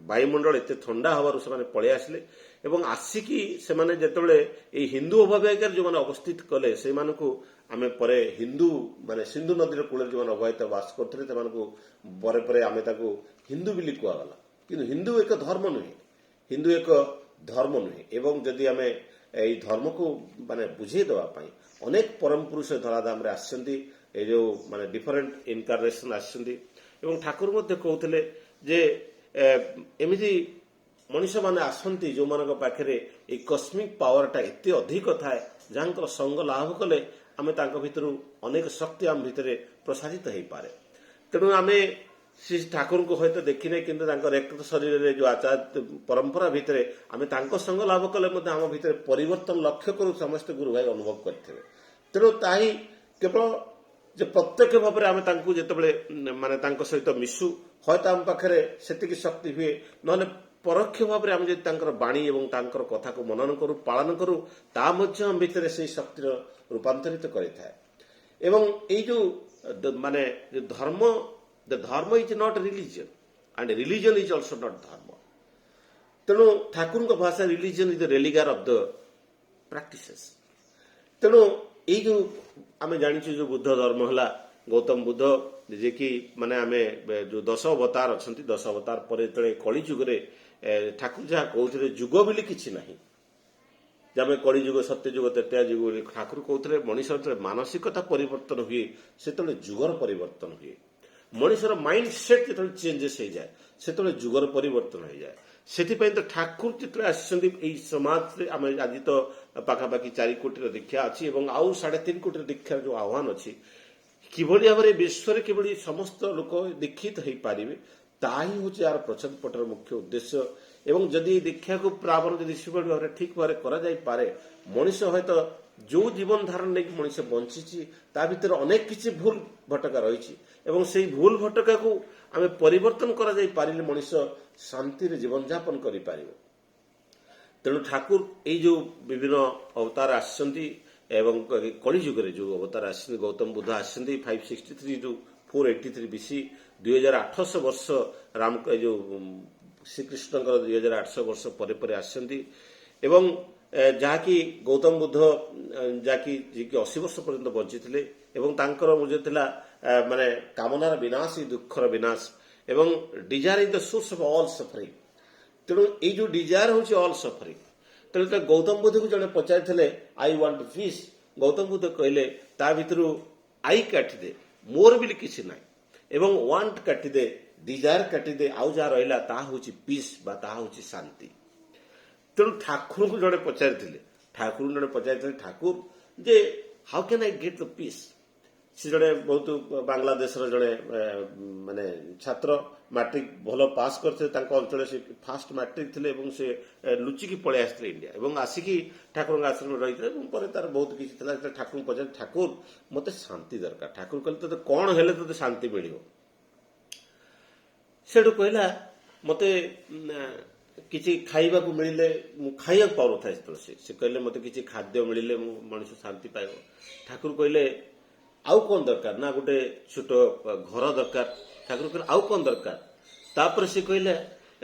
ବାୟୁମଣ୍ଡଳ ଏତେ ଥଣ୍ଡା ହେବାରୁ ସେମାନେ ପଳେଇ ଆସିଲେ, ଏବଂ ଆସିକି ସେମାନେ ଯେତେବେଳେ ଏଇ ହିନ୍ଦୁ ଅବବାହିକାରେ ଯେଉଁମାନେ ଅବସ୍ଥିତ କଲେ, ସେଇମାନଙ୍କୁ ଆମେ ପରେ ହିନ୍ଦୁ ସିନ୍ଧୁ ନଦୀର କୂଳରେ ଯେଉଁମାନେ ଅବବାହିତ ବାସ କରୁଥିଲେ, ସେମାନଙ୍କୁ ପରେ ପରେ ଆମେ ତାକୁ ହିନ୍ଦୁ ବୋଲି କୁହାଗଲା। କିନ୍ତୁ ହିନ୍ଦୁ ଏକ ଧର୍ମ ନୁହେଁ, ହିନ୍ଦୁ ଏକ ଧର୍ମ ନୁହେଁ। ଏବଂ ଯଦି ଆମେ ଏଇ ଧର୍ମକୁ ବୁଝେଇ ଦେବା ପାଇଁ ଅନେକ ପରମ ପୁରୁଷ ଧରାଧାମରେ ଆସିଛନ୍ତି, ଏଇ ଯେଉଁ ଡିଫରେଣ୍ଟ ଇନକାରନେସନ ଆସିଛନ୍ତି। ଏବଂ ଠାକୁର ମଧ୍ୟ କହୁଥିଲେ ଯେ ଏମିତି ମଣିଷ ମାନେ ଆସନ୍ତି ଯେଉଁମାନଙ୍କ ପାଖରେ ଏଇ କସ୍ମିକ୍ ପାୱାରଟା ଏତେ ଅଧିକ ଥାଏ, ଯାହାଙ୍କର ସଙ୍ଗ ଲାଭ କଲେ ଆମେ ତାଙ୍କ ଭିତରୁ ଅନେକ ଶକ୍ତି ଆମ ଭିତରେ ପ୍ରସାରିତ ହେଇପାରେ। ତେଣୁ ଆମେ ଶ୍ରୀ ଠାକୁରଙ୍କୁ ହୁଏତ ଦେଖିନେ, କିନ୍ତୁ ତାଙ୍କ ରକ୍ତ ଶରୀରରେ ଯେଉଁ ଆଚାର ପରମ୍ପରା ଭିତରେ ଆମେ ତାଙ୍କ ସଙ୍ଗ ଲାଭ କଲେ ମଧ୍ୟ ଆମ ଭିତରେ ପରିବର୍ତ୍ତନ ଲକ୍ଷ୍ୟ କରୁ, ସମସ୍ତେ ଗୁରୁ ଭାଇ ଅନୁଭବ କରିଥିବେ। ତେଣୁ ତାହି କେବଳ ଯେ ପ୍ରତ୍ୟକ୍ଷ ଭାବରେ ଆମେ ତାଙ୍କୁ ଯେତେବେଳେ ମାନେ ତାଙ୍କ ସହିତ ମିଶୁ, ହয়তো ଆମ ପାଖରେ ସେତିକି ଶକ୍ତି ହୁଏ, ନହେଲେ ପରୋକ୍ଷ ଭାବରେ ଆମେ ଯଦି ତାଙ୍କର ବାଣୀ ଏବଂ ତାଙ୍କର କଥାକୁ ମନନ କରୁ, ପାଳନ କରୁ, ତା ମଧ୍ୟ ଆମ ଭିତରେ ସେଇ ଶକ୍ତିର ରୂପାନ୍ତରିତ କରିଥାଏ। ଏବଂ ଏଇ ଯେଉଁ ମାନେ dharma, the dharma is not religion and religion is also not dharma. ତେଣୁ ଠାକୁରଙ୍କ ଭାଷା religion is the religare of the practices. ତେଣୁ ଏଇ ଯେଉଁ ଆମେ ଜାଣିଛୁ ଯେଉଁ ବୁଦ୍ଧ ଧର୍ମ ହେଲା, ଗୌତମ ବୁଦ୍ଧ ଯିଏକି ମାନେ ଆମେ ଯେଉଁ 10 ଅବତାର ଅଛନ୍ତି, 10 ଅବତାର ପରେ ଯେତେବେଳେ କଳି ଯୁଗରେ ଠାକୁର ଯାହା କହୁଥିଲେ ଯୁଗ ବୋଲି କିଛି ନାହିଁ, ଯେ ଆମେ କଳିଯୁଗ, ସତ୍ୟଯୁଗ, ତ୍ରେତୟା ଯୁଗ ବୋଲି ଠାକୁର କହୁଥିଲେ ମଣିଷର ଯେତେବେଳେ ମାନସିକତା ପରିବର୍ତ୍ତନ ହୁଏ ସେତେବେଳେ ଯୁଗର ପରିବର୍ତ୍ତନ ହୁଏ। ମଣିଷର ମାଇଣ୍ଡ ସେଟ୍ ଯେତେବେଳେ ଚେଞ୍ଜେସ୍ ହେଇଯାଏ ସେତେବେଳେ ଯୁଗର ପରିବର୍ତ୍ତନ ହେଇଯାଏ। ସେଥିପାଇଁ ତ ଠାକୁର ଯେତେବେଳେ ଆସିଛନ୍ତି ଏଇ ସମାଜରେ, ଆମେ ଆଜି ତ ପାଖାପାଖି 4 କୋଟିର ଦୀକ୍ଷା ଅଛି ଏବଂ ଆଉ 3.5 କୋଟିର ଦୀକ୍ଷାର ଯେଉଁ ଆହ୍ୱାନ ଅଛି, କିଭଳି ଭାବରେ ବିଶ୍ୱରେ କିଭଳି ସମସ୍ତ ଲୋକ ଦୀକ୍ଷିତ ହେଇପାରିବେ, ତାହା ହିଁ ହେଉଛି ଏହାର ପ୍ରଚ୍ଛଦପଟର ମୁଖ୍ୟ ଉଦ୍ଦେଶ୍ୟ। ଏବଂ ଯଦି ଏହି ଦୀକ୍ଷାକୁ ପ୍ରାବଣ ଯଦି ସେଭଳି ଭାବରେ ଠିକ୍ ଭାବରେ କରାଯାଇପାରେ, ମଣିଷ ହୁଏତ ଯେଉଁ ଜୀବନ ଧାରଣ ନେଇକି ମଣିଷ ବଞ୍ଚିଛି ତା ଭିତରେ ଅନେକ କିଛି ଭୁଲ ଭଟକା ରହିଛି ଏବଂ ସେଇ ଭୁଲ ଭଟକାକୁ ଆମେ ପରିବର୍ତ୍ତନ କରାଯାଇ ପାରିଲେ ମଣିଷ ଶାନ୍ତିରେ ଜୀବନଯାପନ କରିପାରିବ। ତେଣୁ ଠାକୁର ଏଇ ଯେଉଁ ବିଭିନ୍ନ ଅବତାର ଆସିଛନ୍ତି ଏବଂ କଳିଯୁଗରେ ଯେଉଁ ଅବତାର ଆସିଛନ୍ତି, ଗୌତମ ବୁଦ୍ଧ ଆସିଛନ୍ତି 563 ଟୁ 483 BC, 2800 ବର୍ଷ ରାମ ଯେଉଁ ଶ୍ରୀକୃଷ୍ଣଙ୍କର 2800 ବର୍ଷ ପରେ ପରେ ଆସିଛନ୍ତି। ଏବଂ ଯାହାକି ଗୌତମ ବୁଦ୍ଧ ଯାହାକି 80 ବର୍ଷ ପର୍ଯ୍ୟନ୍ତ ବଞ୍ଚିଥିଲେ ଏବଂ ତାଙ୍କର ମୂଲ୍ୟ ଥିଲା ମାନେ କାମନାର ବିନାଶ ହିଁ ଦୁଃଖର ବିନାଶ ଏବଂ desire is the source of all suffering. ତେଣୁ ଏଇ ଯେଉଁ ଡିଜାୟାର ହେଉଛି ଅଲ୍ ସଫରିଂ। ତେଣୁ ଗୌତମ ବୁଦ୍ଧକୁ ଜଣେ ପଚାରିଥିଲେ I want piece, Gautam Buddha କହିଲେ ତା ଭିତରୁ ଆଇ କାଟିଦେ, ମୋର ବୋଲି କିଛି ନାହିଁ, ଏବଂ ୱାଣ୍ଟ କାଟିଦେ, ଡିଜାୟାର କାଟିଦେ, ଆଉ ଯାହା ରହିଲା ତାହା ହେଉଛି ପିସ୍ ବା ତାହା ହେଉଛି ଶାନ୍ତି। ତେଣୁ ଠାକୁରଙ୍କୁ ଜଣେ ପଚାରିଥିଲେ, ଠାକୁର ଯେ how can I get the peace. ସେ ଜଣେ ବହୁତ ବାଂଲାଦେଶର ଜଣେ ମାନେ ଛାତ୍ର, ମାଟ୍ରିକ ଭଲ ପାସ୍ କରିଥିଲେ, ତାଙ୍କ ଅଞ୍ଚଳରେ ସେ ଫାଷ୍ଟ ମାଟ୍ରିକ ଥିଲେ ଏବଂ ସେ ଲୁଚିକି ପଳେଇ ଆସିଥିଲେ ଇଣ୍ଡିଆ ଏବଂ ଆସିକି ଠାକୁରଙ୍କ ଆଶ୍ରମରେ ରହିଥିଲେ ଏବଂ ପରେ ତାର ବହୁତ କିଛି ଥିଲା। ଠାକୁରଙ୍କୁ ପଚାରିଲେ, ଠାକୁର ମୋତେ ଶାନ୍ତି ଦରକାର। ଠାକୁର କହିଲେ ତୋତେ କ'ଣ ହେଲେ ତୋତେ ଶାନ୍ତି ମିଳିବ? ସେଠୁ କହିଲା ମୋତେ କିଛି ଖାଇବାକୁ ମିଳିଲେ, ମୁଁ ଖାଇବାକୁ ପାଉନଥାଏ ସେତେବେଳେ। ସେ କହିଲେ ମୋତେ କିଛି ଖାଦ୍ୟ ମିଳିଲେ ମୁଁ ମଣିଷ ଶାନ୍ତି ପାଇବ। ଠାକୁର କହିଲେ ଆଉ କ'ଣ ଦରକାର? ନା ଗୋଟେ ଛୋଟ ଘର ଦରକାର। ଠାକୁର କହିଲେ ଆଉ କ'ଣ ଦରକାର? ତାପରେ ସେ କହିଲେ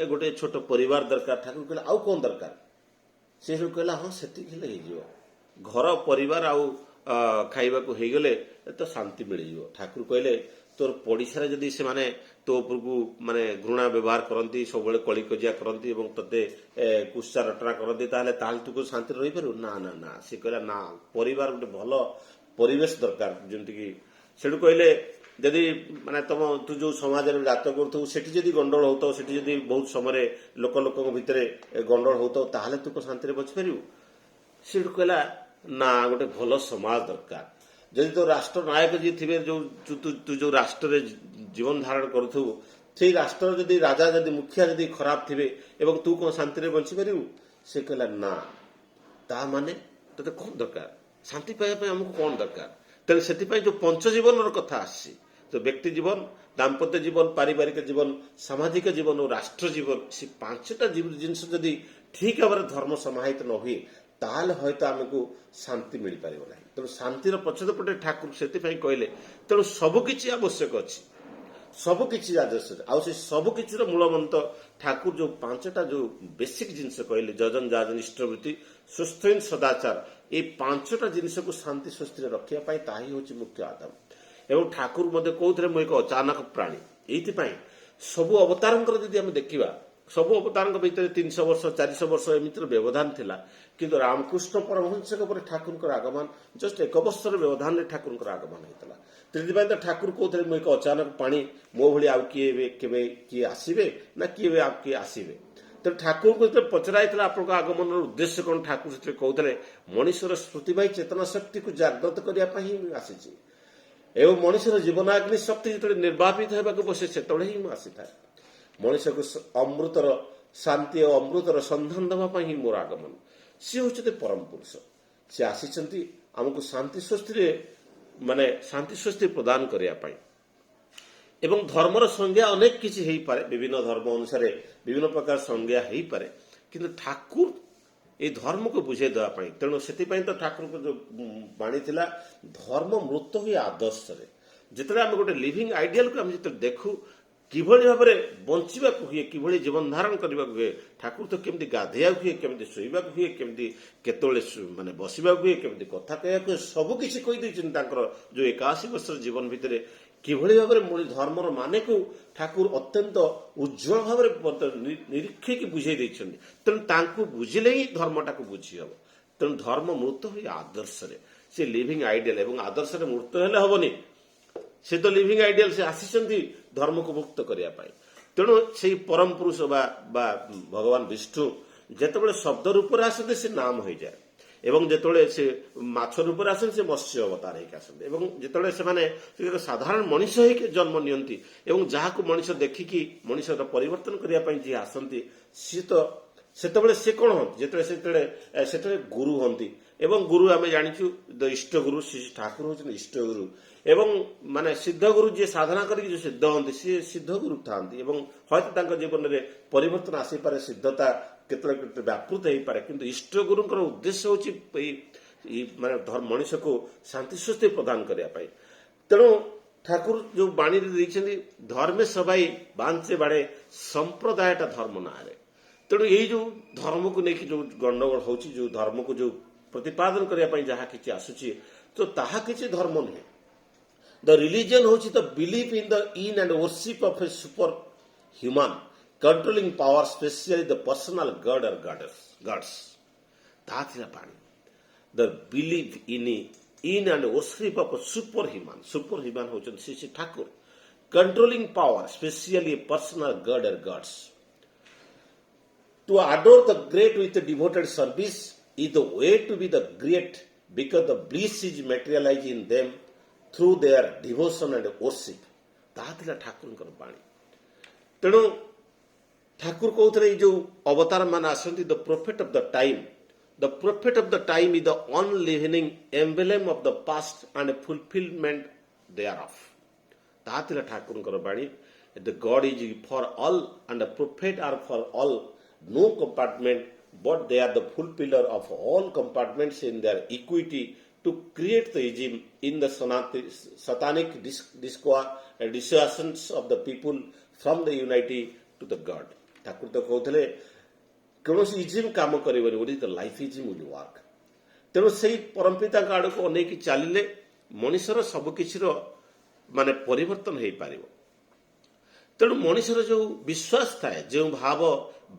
ଗୋଟେ ଛୋଟ ପରିବାର ଦରକାର। ଠାକୁର କହିଲେ ଆଉ କ'ଣ ଦରକାର? ସେ ସବୁ କହିଲା ହଁ ସେତିକି ହେଲେ ହେଇଯିବ। ଘର, ପରିବାର ଆଉ ଖାଇବାକୁ ହେଇଗଲେ ତ ଶାନ୍ତି ମିଳିଯିବ। ଠାକୁର କହିଲେ ତୋର ପଡ଼ିଶାରେ ଯଦି ସେମାନେ ତୋ ଉପରକୁ ମାନେ ଘୃଣା ବ୍ୟବହାର କରନ୍ତି, ସବୁବେଳେ କଳିକଜିଆ କରନ୍ତି ଏବଂ ତୋତେ କୁତ୍ସା ରଟଣା କରନ୍ତି, ତାହେଲେ ତୁ ଶାନ୍ତିରେ ରହିପାରିବୁ? ନା ନା ନା। ସେ କହିଲା ନା, ପରିବାର ଗୋଟେ ଭଲ ପରିବେଶ ଦରକାର ଯେମିତିକି। ସେଠୁ କହିଲେ ଯଦି ମାନେ ତୁ ଯେଉଁ ସମାଜରେ ଜାତ କରୁଥିବୁ ସେଠି ଯଦି ଗଣ୍ଡଗୋଳ ହେଉଥାଉ, ସେଠି ଯଦି ବହୁତ ସମୟରେ ଲୋକଙ୍କ ଭିତରେ ଗଣ୍ଡଗୋଳ ହେଉଥାଉ, ତାହେଲେ ତୁ ଶାନ୍ତିରେ ବଞ୍ଚିପାରିବୁ? ସେଠୁ କହିଲା ନା, ଗୋଟେ ଭଲ ସମାଜ ଦରକାର। ଯଦି ତୋ ରାଷ୍ଟ୍ର ନାୟକ ଯିଏ ଥିବେ, ତୁ ଯେଉଁ ରାଷ୍ଟ୍ରରେ ଜୀବନ ଧାରଣ କରୁଥିବୁ, ସେଇ ରାଷ୍ଟ୍ରର ଯଦି ରାଜା, ଯଦି ମୁଖିଆ ଯଦି ଖରାପ ଥିବେ ଏବଂ ତୁ କ'ଣ ଶାନ୍ତିରେ ବଞ୍ଚିପାରିବୁ? ସେ କହିଲା ନା, ତା ମାନେ ତୋତେ କ'ଣ ଦରକାର? ଶାନ୍ତି ପାଇବା ପାଇଁ ଆମକୁ କ'ଣ ଦରକାର? ତେଣୁ ସେଥିପାଇଁ ଯେଉଁ ପଞ୍ଚଜୀବନର କଥା ଆସିଛି, ଯେଉଁ ବ୍ୟକ୍ତି ଜୀବନ, ଦାମ୍ପତ୍ୟ ଜୀବନ, ପାରିବାରିକ ଜୀବନ, ସାମାଜିକ ଜୀବନ ଓ ରାଷ୍ଟ୍ର ଜୀବନ, ସେ 5ଟା ଜିନିଷ ଯଦି ଠିକ୍ ଭାବରେ ଧର୍ମ ସମାହିତ ନ ହୁଏ ତାହେଲେ ହয়তো ଆମକୁ ଶାନ୍ତି ମିଳିପାରିବ ନାହିଁ। ତେଣୁ ଶାନ୍ତିର ପଛପଟେ ଠାକୁର ସେଥିପାଇଁ କହିଲେ, ତେଣୁ ସବୁକିଛି ଆବଶ୍ୟକ ଅଛି, ସବୁକିଛି ଆବଶ୍ୟକ। ଆଉ ସେ ସବୁକିଛିର ମୂଳ ମନ୍ତ୍ର ଠାକୁର ଯେଉଁ 5ଟା ଯେଉଁ ବେସିକ୍ ଜିନିଷ କହିଲେ, ଯଜନ ଯାଜନ ଇଷ୍ଟବୃତ୍ତି ସୁସ୍ଥୈନ ସଦାଚାର, এই 5ଟା ଜିନିଷକୁ ଶାନ୍ତି ସୁସ୍ଥିରେ ରଖିବା ପାଇଁ ତାହା ହିଁ ହେଉଛି ମୁଖ୍ୟ ଆଧାର। ଏବଂ ଠାକୁର ମଧ୍ୟ କହୁଥିଲେ ମୁଁ ଏକ ଅଚାନକ ପ୍ରାଣୀ। ଏଇଥିପାଇଁ ସବୁ ଅବତାରଙ୍କର ଯଦି ଆମେ ଦେଖିବା, ସବୁ ଅବତାରଙ୍କ ଭିତରେ 300 ବର୍ଷ 400 ବର୍ଷ ଏମିତିର ବ୍ୟବଧାନ ଥିଲା, କିନ୍ତୁ ରାମକୃଷ୍ଣ ପରମହଂସଙ୍କ ପରେ ଠାକୁରଙ୍କର ଆଗମନ ଜଷ୍ଟ 1 ବର୍ଷର ବ୍ୟବଧାନରେ ଠାକୁରଙ୍କର ଆଗମନ ହେଇଥିଲା। ସେଥିପାଇଁ ତ ଠାକୁର କହୁଥିଲେ ମୁଁ ଏକ ଅଚାନକ ପାଣି, ମୋ ଭଳି ଆଉ କିଏ ଆସିବେ ନା କିଏ ଆସିବେ। ତେଣୁ ଠାକୁରଙ୍କୁ ଯେତେବେଳେ ପଚରା ହେଇଥିଲା ଆପଣଙ୍କ ଆଗମନର ଉଦ୍ଦେଶ୍ୟ କ'ଣ, ଠାକୁର ସେତେବେଳେ କହୁଥିଲେ ମଣିଷର ସ୍ମୃତିବାହୀ ଚେତନା ଶକ୍ତିକୁ ଜାଗ୍ରତ କରିବା ପାଇଁ ହିଁ ମୁଁ ଆସିଛି, ଏବଂ ମଣିଷର ଜୀବନାଗ୍ନି ଶକ୍ତି ଯେତେବେଳେ ନିର୍ବାପିତ ହେବାକୁ ବସେ ସେତେବେଳେ ହିଁ ମୁଁ ଆସିଥାଏ। ମଣିଷକୁ ଅମୃତର ଶାନ୍ତି ଓ ଅମୃତର ସନ୍ଧାନ ଦେବା ପାଇଁ ହିଁ ମୋର ଆଗମନ। ସିଏ ହେଉଛନ୍ତି ପରମ ପୁରୁଷ। ସେ ଆସିଛନ୍ତି ଆମକୁ ଶାନ୍ତି ସ୍ୱସ୍ତି ପ୍ରଦାନ କରିବା ପାଇଁ। ଏବଂ ଧର୍ମର ସଂଜ୍ଞା ଅନେକ କିଛି ହେଇପାରେ, ବିଭିନ୍ନ ଧର୍ମ ଅନୁସାରେ ବିଭିନ୍ନ ପ୍ରକାର ସଂଜ୍ଞା ହେଇପାରେ, କିନ୍ତୁ ଠାକୁର এই ଧର୍ମକୁ ବୁଝେଇ ଦେବା ପାଇଁ। ତେଣୁ ସେଥିପାଇଁ ତ ଠାକୁରଙ୍କ ଯୋଉ ବାଣୀ ଥିଲା ଧର୍ମ ମୃତ ହୁଏ ଆଦର୍ଶରେ। ଯେତେବେଳେ ଆମେ ଗୋଟେ ଲିଭିଂ ଆଇଡିଆଲକୁ ଆମେ ଯେତେବେଳେ ଦେଖୁ କିଭଳି ଭାବରେ ବଞ୍ଚିବାକୁ ହୁଏ, କିଭଳି ଜୀବନ ଧାରଣ କରିବାକୁ ହୁଏ, ଠାକୁର ତ କେମିତି ଗାଧେଇବାକୁ ହୁଏ, କେମିତି ଶୋଇବାକୁ ହୁଏ, କେମିତି କେତେବେଳେ ମାନେ ବସିବାକୁ ହୁଏ, କେମିତି କଥା କହିବାକୁ ହୁଏ, ସବୁ କିଛି କହିଦେଇଛନ୍ତି ତାଙ୍କର ଯୋଉ 81 ବର୍ଷର ଜୀବନ ଭିତରେ। କିଭଳି ଭାବରେ ଧର୍ମର ମାନେକୁ ଠାକୁର ଅତ୍ୟନ୍ତ ଉଜ୍ଜଳ ଭାବରେ ନିରୀକ୍ଷିକି ବୁଝେଇ ଦେଇଛନ୍ତି। ତେଣୁ ତାଙ୍କୁ ବୁଝିଲେ ହିଁ ଧର୍ମଟାକୁ ବୁଝି ହବ। ତେଣୁ ଧର୍ମ ମୃତ ହୁଏ ଆଦର୍ଶରେ। ସେ ଲିଭିଂ ଆଇଡିଆଲ, ଏବଂ ଆଦର୍ଶରେ ମୃତ ହେଲେ ହବନି, ସେ ତ ଲିଭିଂ ଆଇଡିଆଲ, ସେ ଆସିଛନ୍ତି ଧର୍ମକୁ ମୁକ୍ତ କରିବା ପାଇଁ। ତେଣୁ ସେଇ ପରମ ପୁରୁଷ ବା ଭଗବାନ ବିଷ୍ଣୁ ଯେତେବେଳେ ଶବ୍ଦ ରୂପରେ ଆସନ୍ତି ସେ ନାମ ହେଇଯାଏ, ଏବଂ ଯେତେବେଳେ ସେ ମାଛ ରୂପରେ ଆସନ୍ତି ସେ ମତ୍ସ୍ୟ ଅବତାର ହେଇକି ଆସନ୍ତି, ଏବଂ ଯେତେବେଳେ ସେମାନେ ସାଧାରଣ ମଣିଷ ହେଇକି ଜନ୍ମ ନିଅନ୍ତି ଏବଂ ଯାହାକୁ ମଣିଷ ଦେଖିକି ମଣିଷର ପରିବର୍ତ୍ତନ କରିବା ପାଇଁ ଯିଏ ଆସନ୍ତି ସିଏ ତ ସେତେବେଳେ ସେ କ'ଣ ହୁଅନ୍ତି, ସେତେବେଳେ ଗୁରୁ ହୁଅନ୍ତି। ଏବଂ ଗୁରୁ ଆମେ ଜାଣିଛୁ ଇଷ୍ଟଗୁରୁ, ଶ୍ରୀ ଠାକୁର ହେଉଛନ୍ତି ଇଷ୍ଟଗୁରୁ, ଏବଂ ମାନେ ସିଦ୍ଧଗୁରୁ ଯିଏ ସାଧନା କରିକି ଯୋଉ ସିଦ୍ଧ ହୁଅନ୍ତି ସିଏ ସିଦ୍ଧଗୁରୁ ଥାନ୍ତି, ଏବଂ ହয়তো ତାଙ୍କ ଜୀବନରେ ପରିବର୍ତ୍ତନ ଆସିପାରେ, ସିଦ୍ଧତା କେତେବେଳେ ବ୍ୟାପୃତ ହେଇପାରେ, କିନ୍ତୁ ଇଷ୍ଟଗୁରୁଙ୍କର ଉଦ୍ଦେଶ୍ୟ ହେଉଛି ମାନେ ମଣିଷକୁ ଶାନ୍ତି ସ୍ୱସ୍ତି ପ୍ରଦାନ କରିବା ପାଇଁ। ତେଣୁ ଠାକୁର ଯୋଉ ବାଣୀରେ ଦେଇଛନ୍ତି ଧର୍ମେ ସବାଇ ବାଞ୍ଚେ ବାଡ଼େ ସମ୍ପ୍ରଦାୟଟା ଧର୍ମ ନାଁରେ। ତେଣୁ ଏଇ ଯୋଉ ଧର୍ମକୁ ନେଇକି ଯୋଉ ଗଣ୍ଡଗୋଳ ହଉଛି, ଯୋଉ ଧର୍ମକୁ ଯୋଉ ପ୍ରତିପାଦନ କରିବା ପାଇଁ ଯାହା କିଛି ଆସୁଛି, ତ ତାହା କିଛି ଧର୍ମ ନୁହେଁ। ଦ ରିଲିଜିୟନ ହେଉଛି the belief in and worship of a super human controlling power, specially the personal god or gods. ତାହା ଥିଲା ବାଣୀ। ଦ believe in and worship of a superhuman ହେଉଛନ୍ତି Shri Thakur, controlling power, specially a personal god or gods. To adore the great with a devoted service is the way to be the great, because the bliss is materialized in them through their devotion and worship. ତାହା ଥିଲା ଠାକୁରଙ୍କର ବାଣୀ। ତେଣୁ ଠାକୁର କହୁଥିଲେ ଏଇ ଯୋଉ ଅବତାର ମାନେ ଆସନ୍ତି the prophet of the time, the prophet of the time is the enlivening emblem of the past and fulfilment thereof. ତାହା ଥିଲା ଠାକୁରଙ୍କର ବାଣୀ। The God is for all and the prophet are for all, no compartment, but they are the fulfiller of all compartments in their equity to create the regime in the satanic dissuasions of the people from the unity to the God. ଠାକୁର ତ କହୁଥିଲେ କୌଣସି ଇଜିମ୍ କାମ କରିବନି, ବୋଲି the life ଇଜିମ୍ will work. ତେଣୁ ସେଇ ପରମପିତାଙ୍କ ଆଡ଼କୁ ଅନେଇକି ଚାଲିଲେ ମଣିଷର ସବୁକିଛିର ମାନେ ପରିବର୍ତ୍ତନ ହେଇପାରିବ। ତେଣୁ ମଣିଷର ଯୋଉ ବିଶ୍ୱାସ ଥାଏ, ଯେଉଁ ଭାବ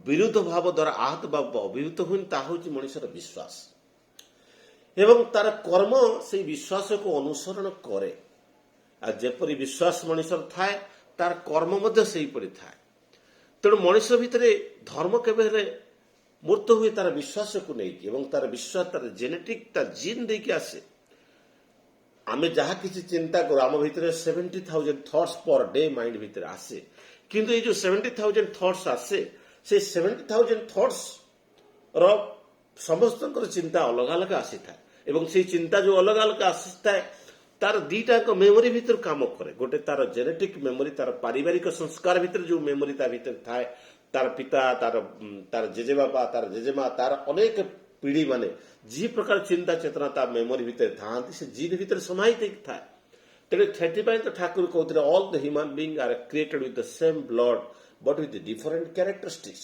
ବିରୁଦ୍ଧ ଭାବ ଦ୍ୱାରା ଆହତ ବା ଅଭିଭୂତ ହୁଏନି, ତାହା ହେଉଛି ମଣିଷର ବିଶ୍ୱାସ, ଏବଂ ତାର କର୍ମ ସେଇ ବିଶ୍ୱାସକୁ ଅନୁସରଣ କରେ। ଆଉ ଯେପରି ବିଶ୍ୱାସ ମଣିଷର ଥାଏ ତାର କର୍ମ ମଧ୍ୟ ସେହିପରି ଥାଏ। ତେଣୁ ମଣିଷ ଭିତରେ ଧର୍ମ କେବେ ହେଲେ ମୂର୍ତ୍ତ ହୁଏ ତାର ବିଶ୍ୱାସକୁ ନେଇକି, ଏବଂ ତାର ବିଶ୍ୱାସ ତାର ଜେନେଟିକ୍ ତା ଜିନ୍ ଦେଇକି ଆସେ। ଆମେ ଯାହା କିଛି ଚିନ୍ତା କରୁ ଆମ ଭିତରେ 70,000 ଥଟ୍ସ ପର ଡେ ମାଇଣ୍ଡ ଭିତରେ ଆସେ, କିନ୍ତୁ ଏଇ ଯୋଉ 70,000 ଥଟ୍ସ ଆସେ, ସେ 70,000 ଥଟ୍ସ ର ସମସ୍ତଙ୍କର ଚିନ୍ତା ଅଲଗା ଅଲଗା ଆସିଥାଏ, ଏବଂ ସେଇ ଚିନ୍ତା ଯୋଉ ଅଲଗା ଅଲଗା ଆସିଥାଏ ତାର ଦିଟାଙ୍କ ମେମୋରି ଭିତରେ କାମ କରେ। ଗୋଟେ ତାର ଜେନେଟିକ୍ ମେମୋରି, ତାର ପାରିବାରିକ ସଂସ୍କାର ଭିତରେ ଯୋଉ ମେମୋରି ତା ଭିତରେ ଥାଏ, ତାର ପିତା, ତାର ଜେଜେବାପା, ତାର ଜେଜେମା, ତାର ଅନେକ ପିଢ଼ି ମାନେ ଯେ ପ୍ରକାର ଚିନ୍ତା ଚେତନା ତା ମେମୋରି ଭିତରେ ଥାଆନ୍ତି ସେ ଜିନ୍ ଭିତରେ ସମାହିତ ହେଇକି ଥାଏ। ତେଣୁ ସେଥିପାଇଁ ତ ଠାକୁର କହୁଥିଲେ all the human being are created with the same blood but with different characteristics.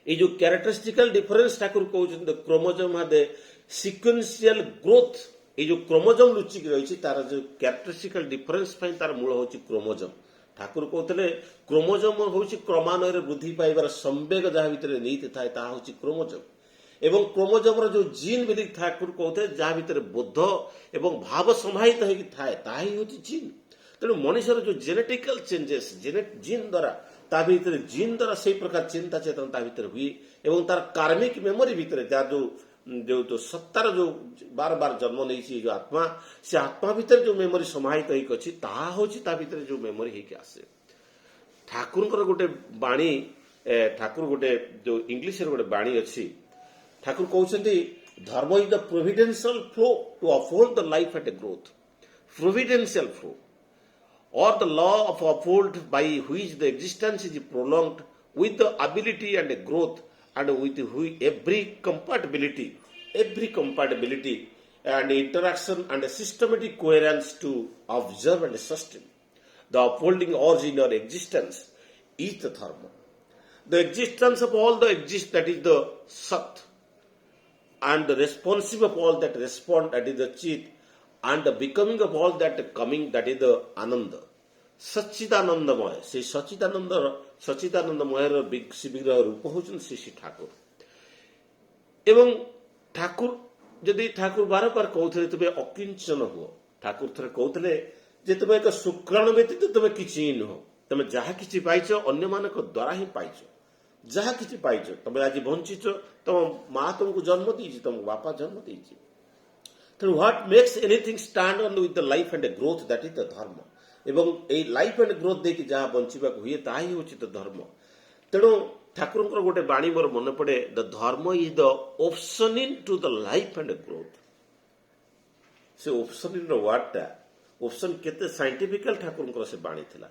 ଏଇ ଯୋଉ କ୍ୟାରେକ୍ଟରିଷ୍ଟିକାଲ ଡିଫରେନ୍ସ ଠାକୁର କହୁଛନ୍ତି chromosome has a sequential growth. ଏଇ ଯୋଉ କ୍ରୋମୋଜୋମ୍ ଲୁଚିକି ରହିଛି ତାର ଯୋଉ କ୍ୟାରେକ୍ଟରିଷ୍ଟିକାଲ ଡିଫରେନ୍ସ ପାଇଁ ତାର ମୂଳ ହଉଛି କ୍ରୋମୋଜୋମ୍। ଠାକୁର କହୁଥିଲେ କ୍ରୋମୋଜୋମ ହେଉଛି କ୍ରମାନ୍ୱୟରେ ବୃଦ୍ଧି ପାଇବାର ସମ୍ବେଗ ଯାହା ଭିତରେ ନିହିତ ଥାଏ ତାହା ହେଉଛି କ୍ରୋମୋଜୋମ। ଏବଂ କ୍ରୋମୋଜୋମର ଯେଉଁ ଜିନ୍ ବୋଲି ଠାକୁର କହୁଥିଲେ ଯାହା ଭିତରେ ବୋଧ ଏବଂ ଭାବ ସମାହିତ ହେଇକି ଥାଏ ତାହା ହିଁ ହେଉଛି ଜିନ୍। ତେଣୁ ମଣିଷର ଯେଉଁ ଜେନେଟିକାଲ ଚେଞ୍ଜେସ୍ ଜିନ୍ ଦ୍ୱାରା ତା ଭିତରେ ଜିନ୍ ଦ୍ୱାରା ସେଇ ପ୍ରକାର ଚିନ୍ତା ଚେତନା ତା ଭିତରେ ହୁଏ ଏବଂ ତାର କାର୍ମିକ ମେମୋରି ଭିତରେ ଯାର ଯୋଉ ସତ୍ତାର ଯୋଉ ବାର ବାର ଜନ୍ମ ନେଇଛି ଯୋଉ ଆତ୍ମା, ସେ ଆତ୍ମା ଭିତରେ ଯୋଉ ମେମୋରି ସମାହିତ ହେଇକି ଅଛି ତାହା ହେଉଛି ତା ଭିତରେ ଯୋଉ ମେମୋରି ହେଇକି ଆସେ। ଠାକୁରଙ୍କର ଗୋଟେ ବାଣୀ, ଠାକୁର ଗୋଟେ ଯୋଉ ଇଂଲିଶରେ ଗୋଟେ ବାଣୀ ଅଛି, ଠାକୁର କହୁଛନ୍ତି dharma is the providential flow to uphold the life at a growth. Providential flow or the law of uphold by which the existence is prolonged with the ability and growth and with every compatibility and interaction and a systematic coherence to observe and sustain. The upholding origin or existence is the dharma. The existence of all the exist, that is the sat, and the responsive of all that respond, that is the chit, and the becoming of all that coming, that is the ananda. ସଚ୍ଚିଦାନନ୍ଦମୟ, ସେଇ ସଚ୍ଚିଦାନନ୍ଦମୟର ବିଗ୍ରହ ରୂପ ହେଉଛନ୍ତି ଶ୍ରୀ ଠାକୁର। ଏବଂ ଠାକୁର ଯଦି ଠାକୁର ବାରବାର କହୁଥିଲେ ତୁମେ ଅକିଞ୍ଚନ ହୁଅ, ଠାକୁର ଥରେ କହୁଥିଲେ ଯେ ତୁମେ ଏକ ଶୁକ୍ରାଣୁ ବ୍ୟତୀତ ତୁମେ କିଛି ହିଁ ନୁହଁ, ତୁମେ ଯାହା କିଛି ପାଇଛ ଅନ୍ୟମାନଙ୍କ ଦ୍ୱାରା ହିଁ ପାଇଛ। ଯାହା କିଛି ପାଇଛ, ତୁମେ ଆଜି ବଞ୍ଚିଛ, ତମ ମା ତୁମକୁ ଜନ୍ମ ଦେଇଛି, ତମ ବାପା ଜନ୍ମ ଦେଇଛି। ତେଣୁ what makes anything stand on with the life and growth, that is ଦ ଧର୍ମ। ଏବଂ ଏଇ ଲାଇଫ୍ ଆଣ୍ଡ ଗ୍ରୋଥ ଦେଇକି ଯାହା ବଞ୍ଚିବାକୁ ହୁଏ ତାହା ହିଁ ହେଉଛି ତ ଧର୍ମ। ତେଣୁ ଠାକୁରଙ୍କର ଗୋଟେ ବାଣୀ ମୋର ମନେ ପଡେ, ଦ ଧର୍ମ ଇଜ୍ ଦ ଓପସନିଂ to the life and growth. ସେ ଓପସନିଂ ର ୱାର୍ଡଟା, ଓପସନ କେତେ ସାଇଣ୍ଟିଫିକାଲ ଠାକୁରଙ୍କର ସେ ବାଣୀ ଥିଲା।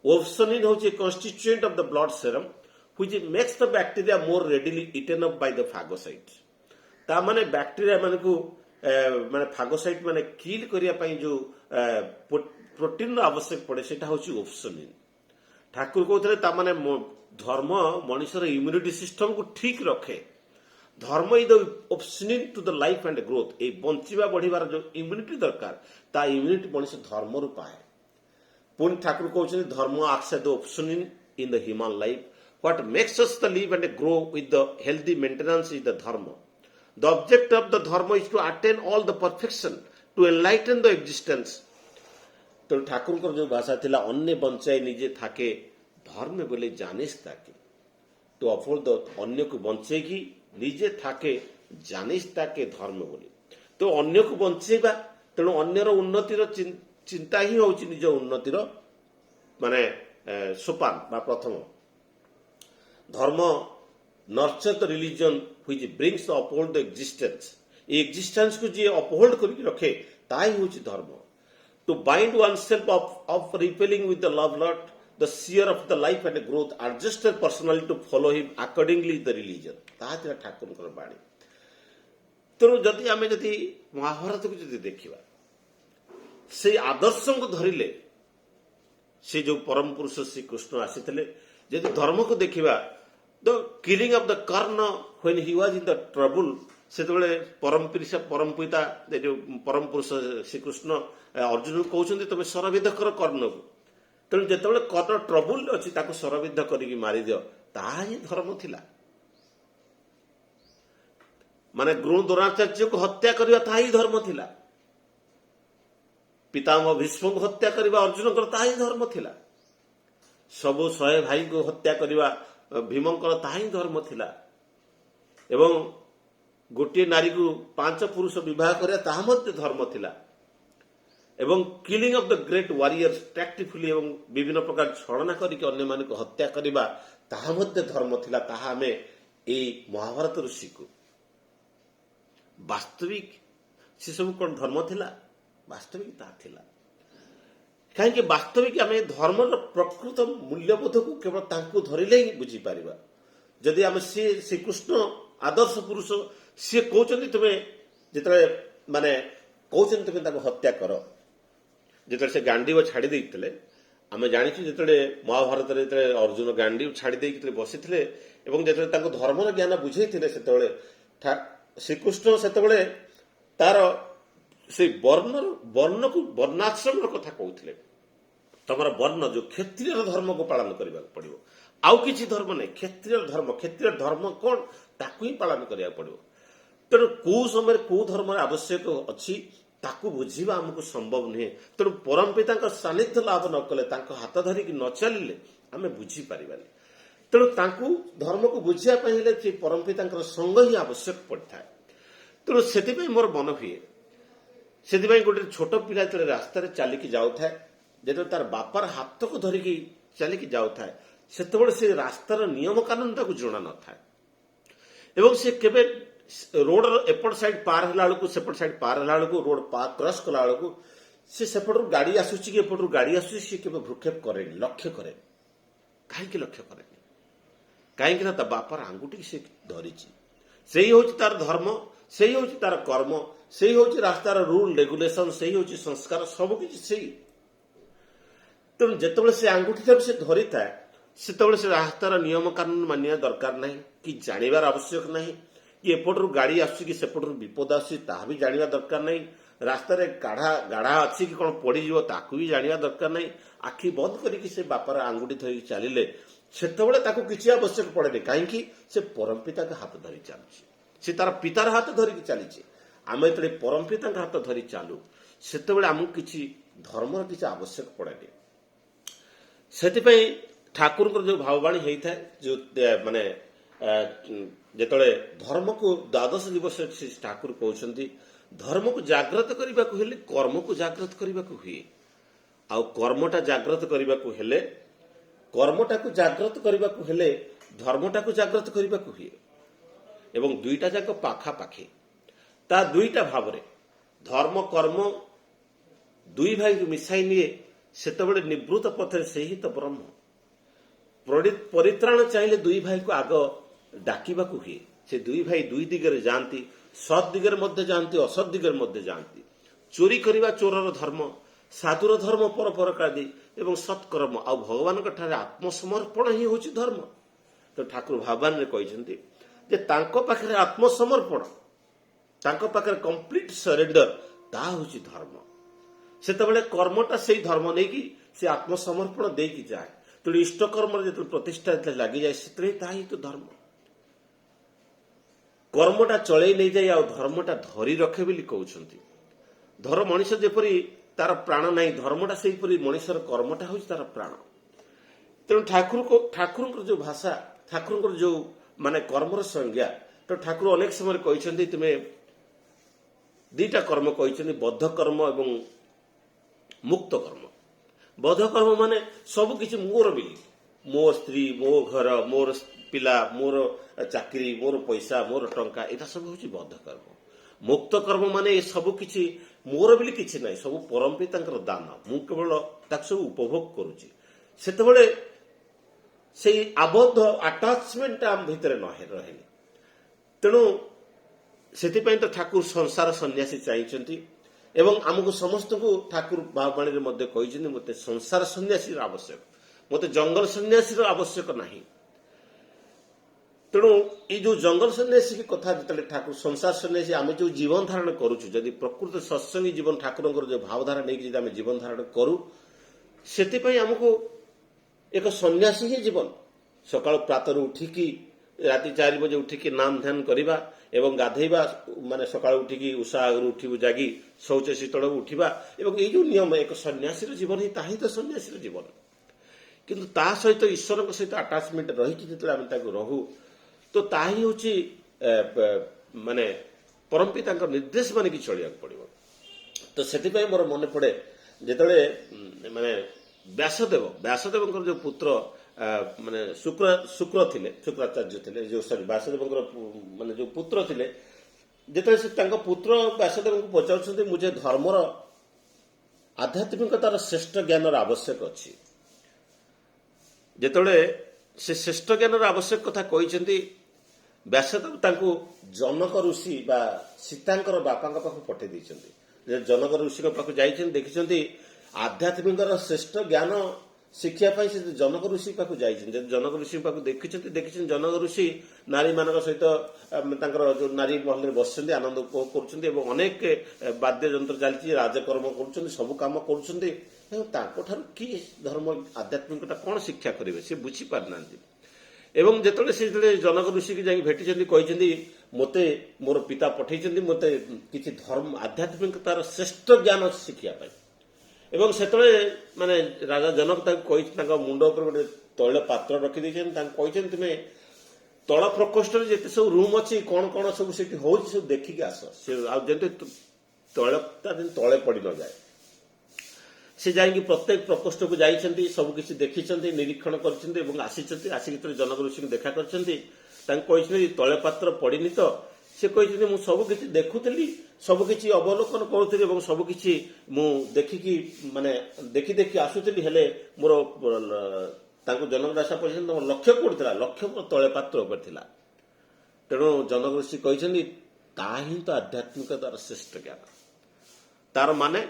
ଓପସନିଂ ହେଉଛି constituent of the blood serum which makes the bacteria more readily eaten up by the phagocytes। ତା ମାନେ ବ୍ୟାକ୍ଟେରିଆ ମାନଙ୍କୁ ମାନେ ଫାଗୋସାଇଟ୍ ମାନେ କିଲ୍ କରିବା ପାଇଁ ଯୋଉ ପ୍ରୋଟିନ୍ର ଆବଶ୍ୟକ ପଡେ ସେଟା ହେଉଛି ଓପସନିନ୍। ଠାକୁର କହୁଥିଲେ ତା ମାନେ ଧର୍ମ ମଣିଷର ଇମ୍ୟୁନିଟି ସିଷ୍ଟମକୁ ଠିକ ରଖେ। ଧର୍ମ ଇଜ ଦ ଓପସନିନ୍ to the life and growth. ଏଇ ବଞ୍ଚିବା ବଢିବାର ଯୋଉ ଇମ୍ୟୁନିଟି ଦରକାର ତା ଇମ୍ୟୁନିଟି ମଣିଷ ଧର୍ମରୁ ପାଏ। ପୁଣି ଠାକୁର କହୁଛନ୍ତି ଧର୍ମ ଆକ୍ସ ଦ ଓପସନିନ୍ in the human life. What makes us to live and grow with the healthy maintenance is the dharma. The object of the dharma is to attain all the perfection, to enlighten the existence। तो ଠାକୁରଙ୍କର ଯୋଉ ଭାଷା ଥିଲା ଅନ୍ୟ ବଞ୍ଚାଇ ନିଜେ ଥାକେ ଧର୍ମ ବୋଲେ ଜାନିସ୍ ତାକେ। ତ ଅଫୋଲ୍ଡ ଅନ୍ୟକୁ ବଞ୍ଚେଇକି ନିଜେ ଥାକେ ଜାନିସ୍ ତାକେ ଧର୍ମ ବୋଲି। ତ ଅନ୍ୟକୁ ବଞ୍ଚେଇବା, ତେଣୁ ଅନ୍ୟର ଉନ୍ନତିର ଚିନ୍ତା ହିଁ ହେଉଛି ନିଜ ଉନ୍ନତିର ମାନେ ସୋପାନ ବା ପ୍ରଥମ। ଧର୍ମ nurture the religion which brings the uphold the existence। এই existence କୁ ଯିଏ uphold କରିକି ରଖେ ତାହା ହିଁ ହେଉଛି ଧର୍ମ। To bind oneself of repelling with the love lot, the seer of the life and growth, adjust their personality to follow him accordingly the religion। ତାହା ଥିଲା ଠାକୁରଙ୍କର ବାଣୀ। ତେଣୁ ଯଦି ଆମେ ଯଦି ମହାଭାରତକୁ ଯଦି ଦେଖିବା, ସେଇ ଆଦର୍ଶଙ୍କୁ ଧରିଲେ ସେ ଯୋଉ ପରମ ପୁରୁଷ ଶ୍ରୀକୃଷ୍ଣ ଆସିଥିଲେ। ଯଦି ଧର୍ମକୁ ଦେଖିବା, the killing of the Karna when he was in the trouble, ସେତେବେଳେ ପରମ ପିତା ଯୋଉ ପରମ ପୁରୁଷ ଶ୍ରୀକୃଷ୍ଣ ଅର୍ଜୁନକୁ କହୁଛନ୍ତି ତମେ ଶରବିଦ୍ଧ କର କର୍ଣ୍ଣକୁ। ତେଣୁ ଯେତେବେଳେ କର୍ଣ୍ଣ ଟ୍ରବୁଲ ଅଛି ତାକୁ ଶରବିଦ୍ଧ କରିକି ମାରିଦିଅ, ତାହା ହିଁ ଧର୍ମ ଥିଲା। ମାନେ ଗୁରୁ ଦ୍ରୋଣାଚାର୍ଯ୍ୟକୁ ହତ୍ୟା କରିବା ତାହା ହିଁ ଧର୍ମ ଥିଲା। ପିତାମହ ଭୀଷ୍ମଙ୍କୁ ହତ୍ୟା କରିବା ଅର୍ଜୁନଙ୍କର ତାହା ହିଁ ଧର୍ମ ଥିଲା। ସବୁ 100 ଭାଇଙ୍କୁ ହତ୍ୟା କରିବା ଭୀମଙ୍କର ତାହା ହିଁ ଧର୍ମ ଥିଲା। ଏବଂ ଗୋଟିଏ ନାରୀକୁ 5 ପୁରୁଷ ବିବାହ କରିବା ତାହା ମଧ୍ୟ ଧର୍ମ ଥିଲା। ଏବଂ killing of the great warriors tactfully ଏବଂ ବିଭିନ୍ନ ପ୍ରକାର ଛଳନା କରିକି ଅନ୍ୟମାନଙ୍କୁ ହତ୍ୟା କରିବା ତାହା ମଧ୍ୟ ଧର୍ମ ଥିଲା। ତାହା ଆମେ ଏଇ ମହାଭାରତରୁ ଶିଖୁ। ବାସ୍ତବିକ ସେସବୁ କ'ଣ ଧର୍ମ ଥିଲା? ବାସ୍ତବିକ ତାହା ଥିଲା। କାହିଁକି ବାସ୍ତବିକ ଆମେ ଧର୍ମର ପ୍ରକୃତ ମୂଲ୍ୟବୋଧକୁ କେବଳ ତାଙ୍କୁ ଧରିଲେ ହିଁ ବୁଝିପାରିବା। ଯଦି ଆମେ ସିଏ ଶ୍ରୀକୃଷ୍ଣ ଆଦର୍ଶ ପୁରୁଷ, ସିଏ କହୁଛନ୍ତି ତୁମେ ଯେତେବେଳେ ମାନେ କହୁଛନ୍ତି ତୁମେ ତାକୁ ହତ୍ୟା କର। ଯେତେବେଳେ ସେ ଗାଣ୍ଡୀବ ଛାଡ଼ି ଦେଇଥିଲେ, ଆମେ ଜାଣିଛୁ ଯେତେବେଳେ ମହାଭାରତରେ ଯେତେବେଳେ ଅର୍ଜୁନ ଗାଣ୍ଡୀବ ଛାଡ଼ି ଦେଇକି ବସିଥିଲେ ଏବଂ ଯେତେବେଳେ ତାଙ୍କୁ ଧର୍ମର ଜ୍ଞାନ ବୁଝେଇଥିଲେ, ସେତେବେଳେ ଶ୍ରୀକୃଷ୍ଣ ସେତେବେଳେ ତାର ସେଇ ବର୍ଣ୍ଣକୁ ବର୍ଣ୍ଣାଶ୍ରମର କଥା କହୁଥିଲେ। ତମର ବର୍ଣ୍ଣ ଯୋଉ କ୍ଷତ୍ରିୟ ଧର୍ମକୁ ପାଳନ କରିବାକୁ ପଡିବ। ଆଉ କିଛି ଧର୍ମ ନାହିଁ, କ୍ଷତ୍ରିୟ ଧର୍ମ କଣ ତାକୁ ହିଁ ପାଳନ କରିବାକୁ ପଡିବ। ତେଣୁ କୋଉ ସମୟରେ କୋଉ ଧର୍ମର ଆବଶ୍ୟକ ଅଛି ତାକୁ ବୁଝିବା ଆମକୁ ସମ୍ଭବ ନୁହେଁ। ତେଣୁ ପରମ ପିତାଙ୍କ ସାନ୍ନିଧ୍ୟ ଲାଭ ନ କଲେ, ତାଙ୍କ ହାତ ଧରିକି ନ ଚାଲିଲେ ଆମେ ବୁଝିପାରିବାନି। ତେଣୁ ତାଙ୍କୁ ଧର୍ମକୁ ବୁଝିବା ପାଇଁ ହେଲେ ସେ ପରମ ପିତାଙ୍କର ସଙ୍ଗ ହିଁ ଆବଶ୍ୟକ ପଡିଥାଏ। ତେଣୁ ସେଥିପାଇଁ ମୋର ମନ ହୁଏ, ସେଥିପାଇଁ ଗୋଟେ ଛୋଟ ପିଲା ଯେତେବେଳେ ରାସ୍ତାରେ ଚାଲିକି ଯାଉଥାଏ, ଯେତେବେଳେ ତାର ବାପାର ହାତକୁ ଧରିକି ଚାଲିକି ଯାଉଥାଏ, ସେତେବେଳେ ସେ ରାସ୍ତାର ନିୟମ କାନୁନ ତାକୁ ଜଣା ନଥାଏ ଏବଂ ସେ କେବେ ରୋଡର ଏପଟ ସାଇଡ୍ ପାର ହେଲା ବେଳକୁ ସେପଟ ସାଇଡ୍ ପାର ହେଲା ବେଳକୁ ରୋଡ କ୍ରସ୍ କଲା ବେଳକୁ ସେ ସେପଟରୁ ଗାଡି ଆସୁଛି କି ଏପଟରୁ ଗାଡି ଆସୁଛି ସେ କେବେ ଭ୍ରୁକ୍ଷେପ କରେନି, ଲକ୍ଷ୍ୟ କରେନି। କାହିଁକି ଲକ୍ଷ୍ୟ କରେନି? କାହିଁକି ନା ତା ବାପାର ଆଙ୍ଗୁଠିକି ସେ ଧରିଛି। ସେଇ ହଉଛି ତାର ଧର୍ମ, ସେଇ ହଉଛି ତାର କର୍ମ, ସେଇ ହଉଛି ରାସ୍ତାର ରୁଲ ରେଗୁଲେସନ, ସେଇ ହଉଛି ସଂସ୍କାର, ସବୁକିଛି ସେଇ। ତେଣୁ ଯେତେବେଳେ ସେ ଆଙ୍ଗୁଠିଟାକୁ ସେ ଧରିଥାଏ, ସେତେବେଳେ ସେ ରାସ୍ତାର ନିୟମ କାନୁନ ମାନିବା ଦରକାର ନାହିଁ, କି ଜାଣିବାର ଆବଶ୍ୟକ ନାହିଁ, କି ଏପଟରୁ ଗାଡି ଆସୁଛି କି ସେପଟରୁ ବିପଦ ଆସୁଛି ତାହା ବି ଜାଣିବା ଦରକାର ନାହିଁ, ରାସ୍ତାରେ ଗାଢା ଅଛି କି କଣ ପଡିଯିବ ତାକୁ ବି ଜାଣିବା ଦରକାର ନାହିଁ। ଆଖି ବନ୍ଦ କରିକି ସେ ବାପାର ଆଙ୍ଗୁଠି ଧରିକି ଚାଲିଲେ ସେତେବେଳେ ତାକୁ କିଛି ଆବଶ୍ୟକ ପଡେନି। କାହିଁକି? ସେ ପରମ ପିତାଙ୍କ ହାତ ଧରି ଚାଲୁଛି, ସେ ତାର ପିତାର ହାତ ଧରିକି ଚାଲିଛି। ଆମେ ଯେତେବେଳେ ପରମ ପିତାଙ୍କ ହାତ ଧରି ଚାଲୁ ସେତେବେଳେ ଆମକୁ କିଛି ଧର୍ମର କିଛି ଆବଶ୍ୟକ ପଡେନି। ସେଥିପାଇଁ ଠାକୁରଙ୍କର ଯୋଉ ଭାବବାଣୀ ହେଇଥାଏ, ଯୋଉ ମାନେ ଯେତେବେଳେ ଧର୍ମକୁ ଦ୍ୱାଦଶ ଦିବସରେ ଶ୍ରୀ ଠାକୁର କହୁଛନ୍ତି ଧର୍ମକୁ ଜାଗ୍ରତ କରିବାକୁ ହେଲେ କର୍ମକୁ ଜାଗ୍ରତ କରିବାକୁ ହୁଏ। ଆଉ କର୍ମଟାକୁ ଜାଗ୍ରତ କରିବାକୁ ହେଲେ ଧର୍ମଟାକୁ ଜାଗ୍ରତ କରିବାକୁ ହୁଏ। ଏବଂ ଦୁଇଟା ଯାକ ପାଖାପାଖି, ତା ଦୁଇଟା ଭାବରେ ଧର୍ମ କର୍ମ ଦୁଇ ଭାଇକୁ ମିଶାଇ ନିଏ। ସେତେବେଳେ ନିବୃତ ପଥରେ ସେହି ତ ବ୍ରହ୍ମ। ପରିତ୍ରାଣ ଚାହିଁଲେ ଦୁଇ ଭାଇକୁ ଆଗ ଡାକିବାକୁ ହୁଏ। ସେ ଦୁଇ ଭାଇ ଦୁଇ ଦିଗରେ ଯାଆନ୍ତି, ସତ୍ ଦିଗରେ ମଧ୍ୟ ଯାଆନ୍ତି, ଅସତ୍ ଦିଗରେ ମଧ୍ୟ ଯାଆନ୍ତି। ଚୋରି କରିବା ଚୋରର ଧର୍ମ, ସାଧୁର ଧର୍ମ ପରପରକାଦି ଏବଂ ସତ୍କର୍ମ। ଆଉ ଭଗବାନଙ୍କ ଠାରେ ଆତ୍ମସମର୍ପଣ ହିଁ ହେଉଛି ଧର୍ମ। ତ ଠାକୁର ଭାବାନରେ କହିଛନ୍ତି ଯେ ତାଙ୍କ ପାଖରେ ଆତ୍ମସମର୍ପଣ, ତାଙ୍କ ପାଖରେ କମ୍ପ୍ଲିଟ ସରେଣ୍ଡର, ତାହା ହେଉଛି ଧର୍ମ। ସେତେବେଳେ କର୍ମଟା ସେଇ ଧର୍ମ ନେଇକି ସେ ଆତ୍ମସମର୍ପଣ ଦେଇକି ଯାଏ। ତେଣୁ ଇଷ୍ଟକର୍ମରେ ଯେତେବେଳେ ପ୍ରତିଷ୍ଠା ଲାଗିଯାଏ ସେତେବେଳେ ତାହା ହିଁ ତ ଧର୍ମ। କର୍ମଟା ଚଳେଇ ନେଇଯାଏ ଆଉ ଧର୍ମଟା ଧରି ରଖେ ବୋଲି କହୁଛନ୍ତି। ମଣିଷ ଯେପରି ତାର ପ୍ରାଣ ନାହିଁ, ଧର୍ମଟା ସେହିପରି ମଣିଷର କର୍ମଟା ହେଉଛି ତାର ପ୍ରାଣ। ତେଣୁ ଠାକୁରଙ୍କର ଯୋଉ ଭାଷା, ଠାକୁରଙ୍କର ଯୋଉ ମାନେ କର୍ମର ସଂଜ୍ଞା, ତ ଠାକୁର ଅନେକ ସମୟରେ କହିଛନ୍ତି ତୁମେ ଦିଟା କର୍ମ କହିଛନ୍ତି, ବଦ୍ଧ କର୍ମ ଏବଂ ମୁକ୍ତ କର୍ମ। ବଦ୍ଧ କର୍ମ ମାନେ ସବୁ କିଛି ମୋର ବୋଲି, ମୋ ସ୍ତ୍ରୀ, ମୋ ଘର, ମୋର ପିଲା, ମୋର ଚାକିରି, ମୋର ପଇସା, ମୋର ଟଙ୍କା, ଏଇଟା ସବୁ ହେଉଛି ବଦ୍ଧ କର୍ମ। ମୁକ୍ତ କର୍ମ ମାନେ ଏ ସବୁ କିଛି ମୋର ବୋଲି କିଛି ନାହିଁ, ସବୁ ପରମ ପିତାଙ୍କର ଦାନ, ମୁଁ କେବଳ ତାକୁ ସବୁ ଉପଭୋଗ କରୁଛି। ସେତେବେଳେ ସେଇ ଆବଦ୍ଧ ଆଟାଚମେଣ୍ଟଟା ଆମ ଭିତରେ ରହେନି। ତେଣୁ ସେଥିପାଇଁ ତ ଠାକୁର ସଂସାର ସନ୍ନ୍ୟାସୀ ଚାହିଁଛନ୍ତି ଏବଂ ଆମକୁ ସମସ୍ତଙ୍କୁ ଠାକୁର ଭାବବାଣୀରେ ମଧ୍ୟ କହିଛନ୍ତି ମୋତେ ସଂସାର ସନ୍ନ୍ୟାସୀର ଆବଶ୍ୟକ, ମୋତେ ଜଙ୍ଗଲ ସନ୍ନ୍ୟାସୀର ଆବଶ୍ୟକ ନାହିଁ। ତେଣୁ ଏଇ ଯୋଉ ଜଙ୍ଗଲ ସନ୍ନ୍ୟାସୀ କଥା ଯେତେବେଳେ ଠାକୁର ସଂସାର ସନ୍ନ୍ୟାସୀ, ଆମେ ଯୋଉ ଜୀବନ ଧାରଣ କରୁଛୁ, ଯଦି ପ୍ରକୃତ ସତ୍ସଙ୍ଗୀ ଜୀବନ ଠାକୁରଙ୍କର ଯୋଉ ଭାବଧାରା ନେଇକି ଯଦି ଆମେ ଜୀବନ ଧାରଣ କରୁ, ସେଥିପାଇଁ ଆମକୁ ଏକ ସନ୍ନ୍ୟାସୀ ହିଁ ଜୀବନ। ସକାଳୁ ପ୍ରାତରୁ ଉଠିକି ରାତି 4 ବଜେ ଉଠିକି ନାମ ଧ୍ୟାନ କରିବା ଏବଂ ଗାଧେଇବା, ମାନେ ସକାଳୁ ଉଠିକି ଉଷା ଆଗରୁ ଉଠିବୁ ଜାଗି ଶୌଚ ଶୀତଳକୁ ଉଠିବା, ଏବଂ ଏଇ ଯୋଉ ନିୟମ, ଏକ ସନ୍ନ୍ୟାସୀର ଜୀବନ ହିଁ ତାହା ହିଁ ତ ସନ୍ନ୍ୟାସୀର ଜୀବନ। କିନ୍ତୁ ତା ସହିତ ଈଶ୍ୱରଙ୍କ ସହିତ ଆଟାଚମେଣ୍ଟ ରହିକି ଯେତେବେଳେ ଆମେ ତାକୁ ରହୁ, ତ ତାହା ହିଁ ହେଉଛି ମାନେ ପରମ ପିତାଙ୍କ ନିର୍ଦ୍ଦେଶ ମାନିକି ଚଳିବାକୁ ପଡିବ। ତ ସେଥିପାଇଁ ମୋର ମନେ ପଡେ ଯେତେବେଳେ ମାନେ ବ୍ୟାସଦେବଙ୍କର ଯୋଉ ପୁତ୍ର ମାନେ ଶୁକ୍ରାଚାର୍ଯ୍ୟ ଥିଲେ, ଯୋଉ ବ୍ୟାସଦେବଙ୍କର ମାନେ ଯୋଉ ପୁତ୍ର ଥିଲେ, ଯେତେବେଳେ ସେ ତାଙ୍କ ପୁତ୍ର ବ୍ୟାସଦେବଙ୍କୁ ପଚାରୁଛନ୍ତି ମୁଁ ଯେ ଧର୍ମର ଆଧ୍ୟାତ୍ମିକତାର ଶ୍ରେଷ୍ଠ ଜ୍ଞାନର ଆବଶ୍ୟକ ଅଛି, ଯେତେବେଳେ ସେ ଶ୍ରେଷ୍ଠ ଜ୍ଞାନର ଆବଶ୍ୟକ କଥା କହିଛନ୍ତି, ବ୍ୟାସଦେବ ତାଙ୍କୁ ଜନକ ଋଷି ବା ସୀତାଙ୍କର ବାପାଙ୍କ ପାଖକୁ ପଠେଇ ଦେଇଛନ୍ତି। ଜନକ ଋଷିଙ୍କ ପାଖକୁ ଯାଇଛନ୍ତି, ଦେଖିଛନ୍ତି ଆଧ୍ୟାତ୍ମିକର ଶ୍ରେଷ୍ଠ ଜ୍ଞାନ ଶିକ୍ଷା ପାଇଁ ସେ ଜନକ ଋଷି ପାଖକୁ ଯାଇଛନ୍ତି। ଜନକ ଋଷି ପାଖକୁ ଦେଖିଛନ୍ତି ଜନକ ଋଷି ନାରୀମାନଙ୍କ ସହିତ ତାଙ୍କର ଯୋଉ ନାରୀ ମହଲରେ ବସିଛନ୍ତି, ଆନନ୍ଦ ଉପଭୋଗ କରୁଛନ୍ତି ଏବଂ ଅନେକ ବାଦ୍ୟଯନ୍ତ୍ର ଚାଲିଛି, ରାଜକର୍ମ କରୁଛନ୍ତି, ସବୁ କାମ କରୁଛନ୍ତି। ଏବଂ ତାଙ୍କଠାରୁ କି ଧର୍ମ ଆଧ୍ୟାତ୍ମିକତା କ'ଣ ଶିକ୍ଷା କରିବେ ସେ ବୁଝିପାରିନାହାନ୍ତି। ଏବଂ ଯେତେବେଳେ ଜନକ ଋଷିକି ଯାଇକି ଭେଟିଛନ୍ତି, କହିଛନ୍ତି ମୋତେ ମୋର ପିତା ପଠେଇଛନ୍ତି ମୋତେ କିଛି ଧର୍ମ ଆଧ୍ୟାତ୍ମିକତାର ଶ୍ରେଷ୍ଠ ଜ୍ଞାନ ଶିଖିବା ପାଇଁ। ଏବଂ ସେତେବେଳେ ମାନେ ରାଜା ଜନକ ତାଙ୍କୁ କହି ତାଙ୍କ ମୁଣ୍ଡ ଉପରେ ଗୋଟେ ତୈଳ ପାତ୍ର ରଖିଦେଇଛନ୍ତି। ତାଙ୍କୁ କହିଛନ୍ତି ତୁମେ ତଳ ପ୍ରକୋଷ୍ଠରେ ଯେତେ ସବୁ ରୁମ୍ ଅଛି କ'ଣ କ'ଣ ସବୁ ସେଠି ହଉଛି ସବୁ ଦେଖିକି ଆସ। ସେ ଆଉ ଯେମିତି ତୈଳଟା ଯେମିତି ତଳେ ପଡ଼ି ନଯାଏ। ସେ ଯାଇକି ପ୍ରତ୍ୟେକ ପ୍ରକୋଷ୍ଠକୁ ଯାଇଛନ୍ତି, ସବୁକିଛି ଦେଖିଛନ୍ତି, ନିରୀକ୍ଷଣ କରିଛନ୍ତି ଏବଂ ଆସିଛନ୍ତି। ଆସିକି ଯେତେବେଳେ ଜନକ ଋଷିଙ୍କୁ ଦେଖା କରିଛନ୍ତି, ତାଙ୍କୁ କହିଛନ୍ତି ତୈଳ ପାତ୍ର ପଡ଼ିନି ତ? ସେ କହିଛନ୍ତି ମୁଁ ସବୁକିଛି ଦେଖୁଥିଲି, ସବୁକିଛି ଅବଲୋକନ କରୁଥିଲି ଏବଂ ସବୁକିଛି ମୁଁ ଦେଖିକି ମାନେ ଦେଖି ଆସୁଥିଲି। ହେଲେ ମୋର ତାଙ୍କୁ ଜନକ ଦାସ କହିଛନ୍ତି ତମ ଲକ୍ଷ୍ୟ କୋଉଠି ଥିଲା? ଲକ୍ଷ୍ୟ ମୋର ତୈଳ ପାତ୍ର ଉପରେ ଥିଲା। ତେଣୁ ଜନକ ଋଷି କହିଛନ୍ତି ତାହା ହିଁ ତ ଆଧ୍ୟାତ୍ମିକତାର ଶ୍ରେଷ୍ଠ ଜ୍ଞାନ। ତାର ମାନେ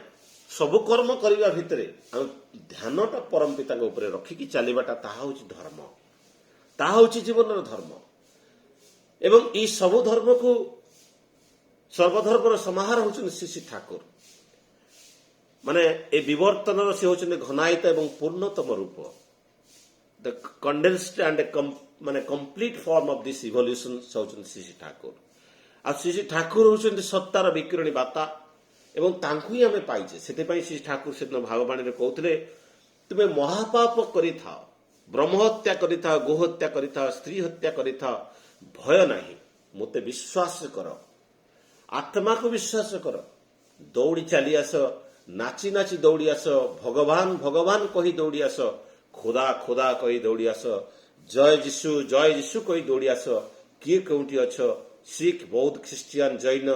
ସବୁ କର୍ମ କରିବା ଭିତରେ ଆମେ ଧ୍ୟାନଟା ପରମ ପିତାଙ୍କ ଉପରେ ରଖିକି ଚାଲିବାଟା ତାହା ହେଉଛି ଧର୍ମ, ତାହା ହେଉଛି ଜୀବନର ଧର୍ମ। ଏବଂ ଏଇ ସବୁ ଧର୍ମକୁ ସର୍ବଧର୍ମର ସମାହାର ହେଉଛନ୍ତି ଶ୍ରୀ ଶ୍ରୀ ଠାକୁର। ମାନେ ଏ ବିବର୍ତ୍ତନର ସେ ହେଉଛନ୍ତି ଘନାୟିତ ଏବଂ ପୂର୍ଣ୍ଣତମ ରୂପ, ଦ କଣ୍ଡେନ୍ସଡ ଆଣ୍ଡ ମାନେ complete form of this evolution ହେଉଛନ୍ତି ଶ୍ରୀ ଶ୍ରୀ ଠାକୁର। ଆଉ ଶ୍ରୀ ଶ୍ରୀ ଠାକୁର ହେଉଛନ୍ତି ସତ୍ତାର ବିକିରଣୀ ବାତା ଏବଂ ତାଙ୍କୁ ହିଁ ଆମେ ପାଇଛେ। ସେଥିପାଇଁ ଶ୍ରୀ ଠାକୁର ସେଦିନ ଭାଗବାଣୀରେ କହୁଥିଲେ ତୁମେ ମହାପାପ କରିଥାଅ, ବ୍ରହ୍ମହତ୍ୟା କରିଥାଅ, ଗୋହତ୍ୟା କରିଥାଅ, ସ୍ତ୍ରୀ ହତ୍ୟା କରିଥାଅ, ଭୟ ନାହିଁ, ମୋତେ ବିଶ୍ୱାସ କର, ଆତ୍ମାକୁ ବିଶ୍ୱାସ କର, ଦୌଡ଼ି ଚାଲି ଆସ, ନାଚି ନାଚି ଦୌଡ଼ି ଆସ, ଭଗବାନ ଭଗବାନ କହି ଦୌଡ଼ି ଆସ, ଖୋଦା ଖୋଦା କହି ଦୌଡ଼ି ଆସ, ଜୟ ଯୀଶୁ କହି ଦୌଡ଼ି ଆସ। କିଏ କେଉଁଠି ଅଛ? ଶିଖ, ବୌଦ୍ଧ, ଖ୍ରୀଷ୍ଟିଆନ, ଜୈନ,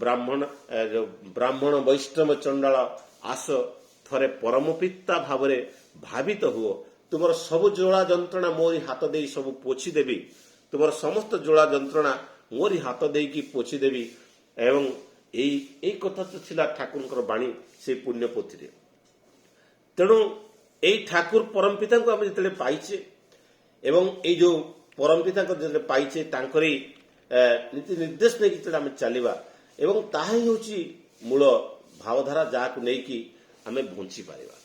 ବ୍ରାହ୍ମଣ, ବୈଷ୍ଣବ, ଚଣ୍ଡାଳ, ଆସ ଥରେ ପରମ ପିତା ଭାବରେ ଭାବିତ ହୁଅ। ତୁମର ସବୁ ଜୋଳା ଯନ୍ତ୍ରଣା ମୋରି ହାତ ଦେଇ ସବୁ ପୋଛି ଦେବି। ତୁମର ସମସ୍ତ ଜୋଳା ଯନ୍ତ୍ରଣା ମୋରି ହାତ ଦେଇକି ପୋଛି ଦେବି। ଏବଂ ଏଇ କଥା ତ ଥିଲା ଠାକୁରଙ୍କର ବାଣୀ ସେଇ ପୁଣ୍ୟ ପୋଥିରେ। ତେଣୁ ଏଇ ଠାକୁର ପରମ ପିତାଙ୍କୁ ଆମେ ଯେତେବେଳେ ପାଇଛେ ଏବଂ ଏଇ ଯୋଉ ପରମ ପିତାଙ୍କ ଯେତେବେଳେ ପାଇଛେ ତାଙ୍କରି ନୀତି ନିର୍ଦ୍ଦେଶ ନେଇକି ଯେତେବେଳେ ଆମେ ଚାଲିବା ଏବଂ ତାହା ହିଁ ହେଉଛି ମୂଳ ଭାବଧାରା ଯାହାକୁ ନେଇକି ଆମେ ବଞ୍ଚିପାରିବା।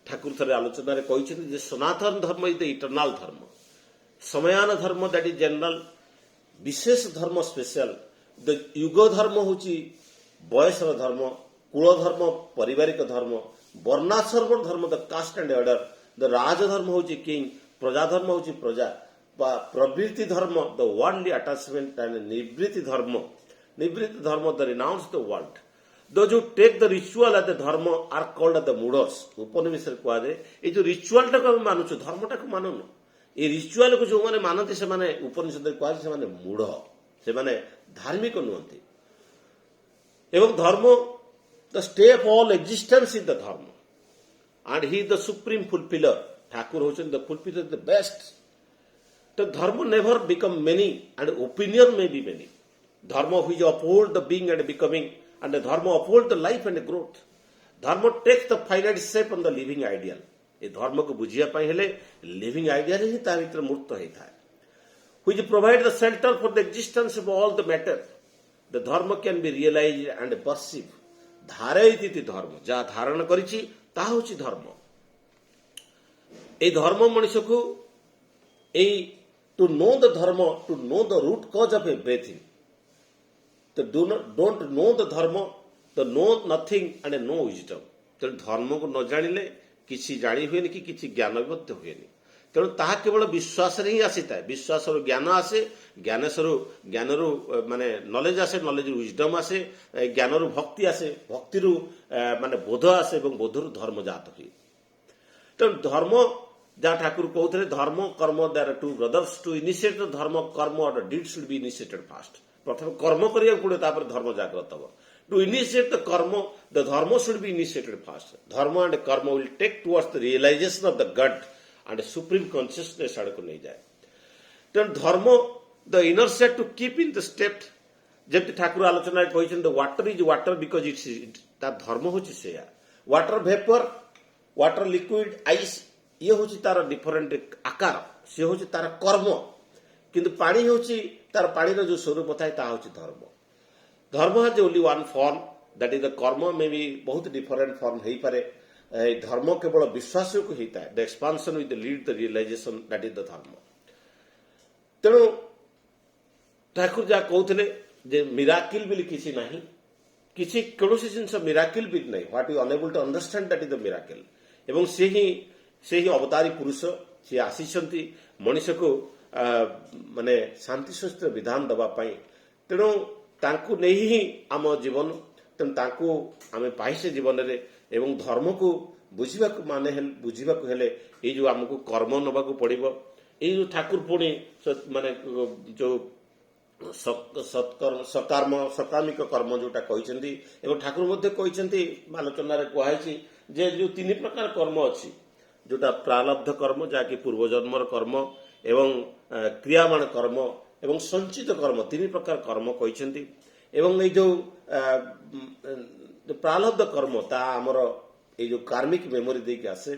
ଠାକୁର ଥରେ ଆଲୋଚନାରେ କହିଛନ୍ତି ଯେ ସନାତନ ଧର୍ମ ଇଜ ଦ ଇଟର୍ନାଲ ଧର୍ମ, ସମୟାନ ଧର୍ମ ଦ୍ୟାଟ୍ ଇଜ ଜେନେରାଲ, ବିଶେଷ ଧର୍ମ ସ୍ପେଶାଲ, ଦ ଯୁଗ ଧର୍ମ ହେଉଛି ବୟସର ଧର୍ମ, କୁଳ ଧର୍ମ ପାରିବାରିକ ଧର୍ମ, ବର୍ଣ୍ଣାଶ୍ରମ ଧର୍ମ ଦ କାଷ୍ଟ ଆଣ୍ଡ ଅର୍ଡର, ଦ ରାଜଧର୍ମ ହେଉଛି କିଙ୍ଗ, ପ୍ରଜା ଧର୍ମ ହେଉଛି ପ୍ରଜା বা প্রবৃত্তি ধর্ম দ ওয়ার্ল্ডলি আটাচমেন্ট অ্যান্ড নিবৃত্তি ধর্ম the renounce the world. Those who take the ritual as the dharma are called as the mudos। ଉପନିବେଶରେ କୁହାଯାଏ ଏଇ ଯୋଉ ରିଚୁଆଲଟାକୁ ଆମେ ମାନୁଛୁ, ଧର୍ମଟାକୁ ମାନୁନୁ। ଏଇ ରିଚୁଆଲକୁ ଯୋଉମାନେ ମାନନ୍ତି ସେମାନେ ଉପନିଷଦରେ କୁହାଯାଏ ସେମାନେ ମୂଢ, ସେମାନେ ଧାର୍ମିକ ନୁହନ୍ତି। ଏବଂ dharma the stay of all existence in the dharma and he the supreme fulfiller. Thakur ହେଉଛନ୍ତି the fulfiller, the best. The dharma never become many and opinion may be many. Dharma which uphold the being and becoming, and the dharma uphold the life and the growth. Dharma takes the finite shape on the living ideal. ए धर्म को बुझिया पाई हेले living idea ही ता भीतर मूर्त होता है, which provide the shelter for the existence of all the matter. The dharma can be realized and perceived. धारयति धर्म, जा धारण करिछि ता होछि धर्म। ए धर्म मनुष्य को to know the dharma, to know the root cause of everything. Don't know the dharma, to know nothing and no wisdom. ତେଣୁ ଧର୍ମକୁ ନ ଜାଣିଲେ କିଛି ଜାଣି ହୁଏନି କି କିଛି ଜ୍ଞାନ ବି ମଧ୍ୟ ହୁଏନି। ତେଣୁ ତାହା କେବଳ ବିଶ୍ୱାସରେ ହିଁ ଆସିଥାଏ। ବିଶ୍ୱାସରୁ ଜ୍ଞାନ ଆସେ, ଜ୍ଞାନରୁ ମାନେ ନଲେଜ ଆସେ, ନଲେଜରୁ ୱିଜଡମ୍ ଆସେ, ଜ୍ଞାନରୁ ଭକ୍ତି ଆସେ, ଭକ୍ତିରୁ ମାନେ ବୋଧ ଆସେ ଏବଂ ବୋଧରୁ ଧର୍ମ ଜାତ ହୁଏ। ତେଣୁ ଧର୍ମ ଯାହା ଠାକୁର କହୁଥିଲେ ଧର୍ମ କର୍ମ ଦ୍ୱାରା ଟୁ ବ୍ରଦର୍ସ ଟୁ ଇନିସିଏଟ୍ ଧର୍ମ କର୍ମ did should be initiated first. ପ୍ରଥମେ କର୍ମ କରିବାକୁ ପଡ଼ିବ, ତାପରେ ଧର୍ମ ଜାଗ୍ରତ ହେବ। Two initiate the karma the dharma should be initiated fast. Dharma and karma will take towards the realization of the God and supreme consciousness ଆଡ଼କୁ ନେଇଯାଏ। ତେଣୁ dharma the inner set to keep in the state, ଯେମିତି ଠାକୁର ଆଲୋଚନାରେ କହିଛନ୍ତି water is water because it's, ତା ଧର୍ମ ହେଉଛି ସେଇଆ। Water vapour water liquid ice ये हूँ तार डिफरेंट आकार सी हूँ तार कर्म किंतु पानी हूँ तार पानी जो स्वरूप थाए हूँ धर्म धर्म has only one form that is the कर्म मे भी बहुत डिफरेंट फॉर्म हो पारे धर्म केवल विश्वास को होता है the expansion with lead the realization that is the dharma तेणु ठाकुर जहाँ कहते जे मिराकिल भी किसी नहीं किसी कौन जिन मिराकिल भी नहीं what you unable to understand that is the miracle एवं से ही अवतारी पुरुष सी आसी मनीष को माने शांति सुस्थिर विधान दवापाई तेणु तांकु नहीं ही आम जीवन तेणु तांकु आमे पाइसे जीवन रे एवं धर्म को बुझा माने बुझा ये जो आमको कर्म नवा पड़ो ये जो ठाकुर पुणी माने जो सत्कर्म सकामिक कर्म जोटा कहते ठाकुर कहते आलोचन कहुई जे जो तीन प्रकार कर्म अच्छी जोटा प्रारब्ध कर्म जहाँकि पूर्वजन्मर कर्म एवं क्रियामान कर्म एवं संचित कर्म तीन प्रकार कर्म कहते एवं ये जो प्रारब्ध कर्म ता आमर ये जो कार्मिक मेमोरी देके आसे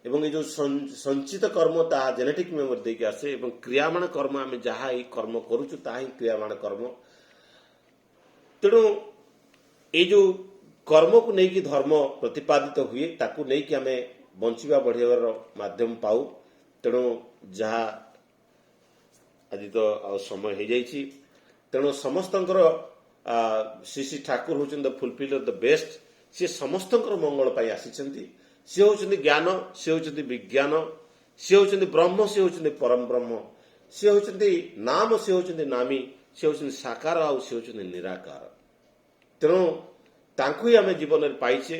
एवं ये जो संचित कर्म ता जेनेटिक मेमोरी देके आसे एवं क्रियामान कर्म आम जहाँ ही कर्म करुचु ताही क्रियामान कर्म तेणु ये जो कर्म को लेकिन धर्म प्रतिपादित हुए ताकू लेकिन आम बंचा बढ़ियार माध्यम पाऊ तेणु जहाँ आज तो समय हो जाइए तेणु समस्त श्री श्री ठाकुर होचन द फुलफिल द बेस्ट सी समस्त मंगल पाई आसी सी होचंदी ज्ञान सी होचंदी विज्ञान सी होचंदी ब्रह्म सी होचंदी परम ब्रह्म सी होचंदी नाम सी होचंदी नामी सी होचंदी साकार आउ सी होचंदी निराकार तेणु तांकु ही आम जीवन में पाइचे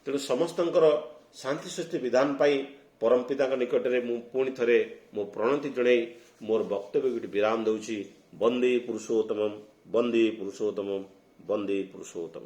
तेणु समस्त शांति सृष्टि विधान पाई परम पिता निकट में मु पुणी थे मो प्रणति जन मोर वक्तव्य विराम दूची वंदे पुरुषोत्तम वंदे पुरुषोत्तम वंदे पुरुषोत्तम।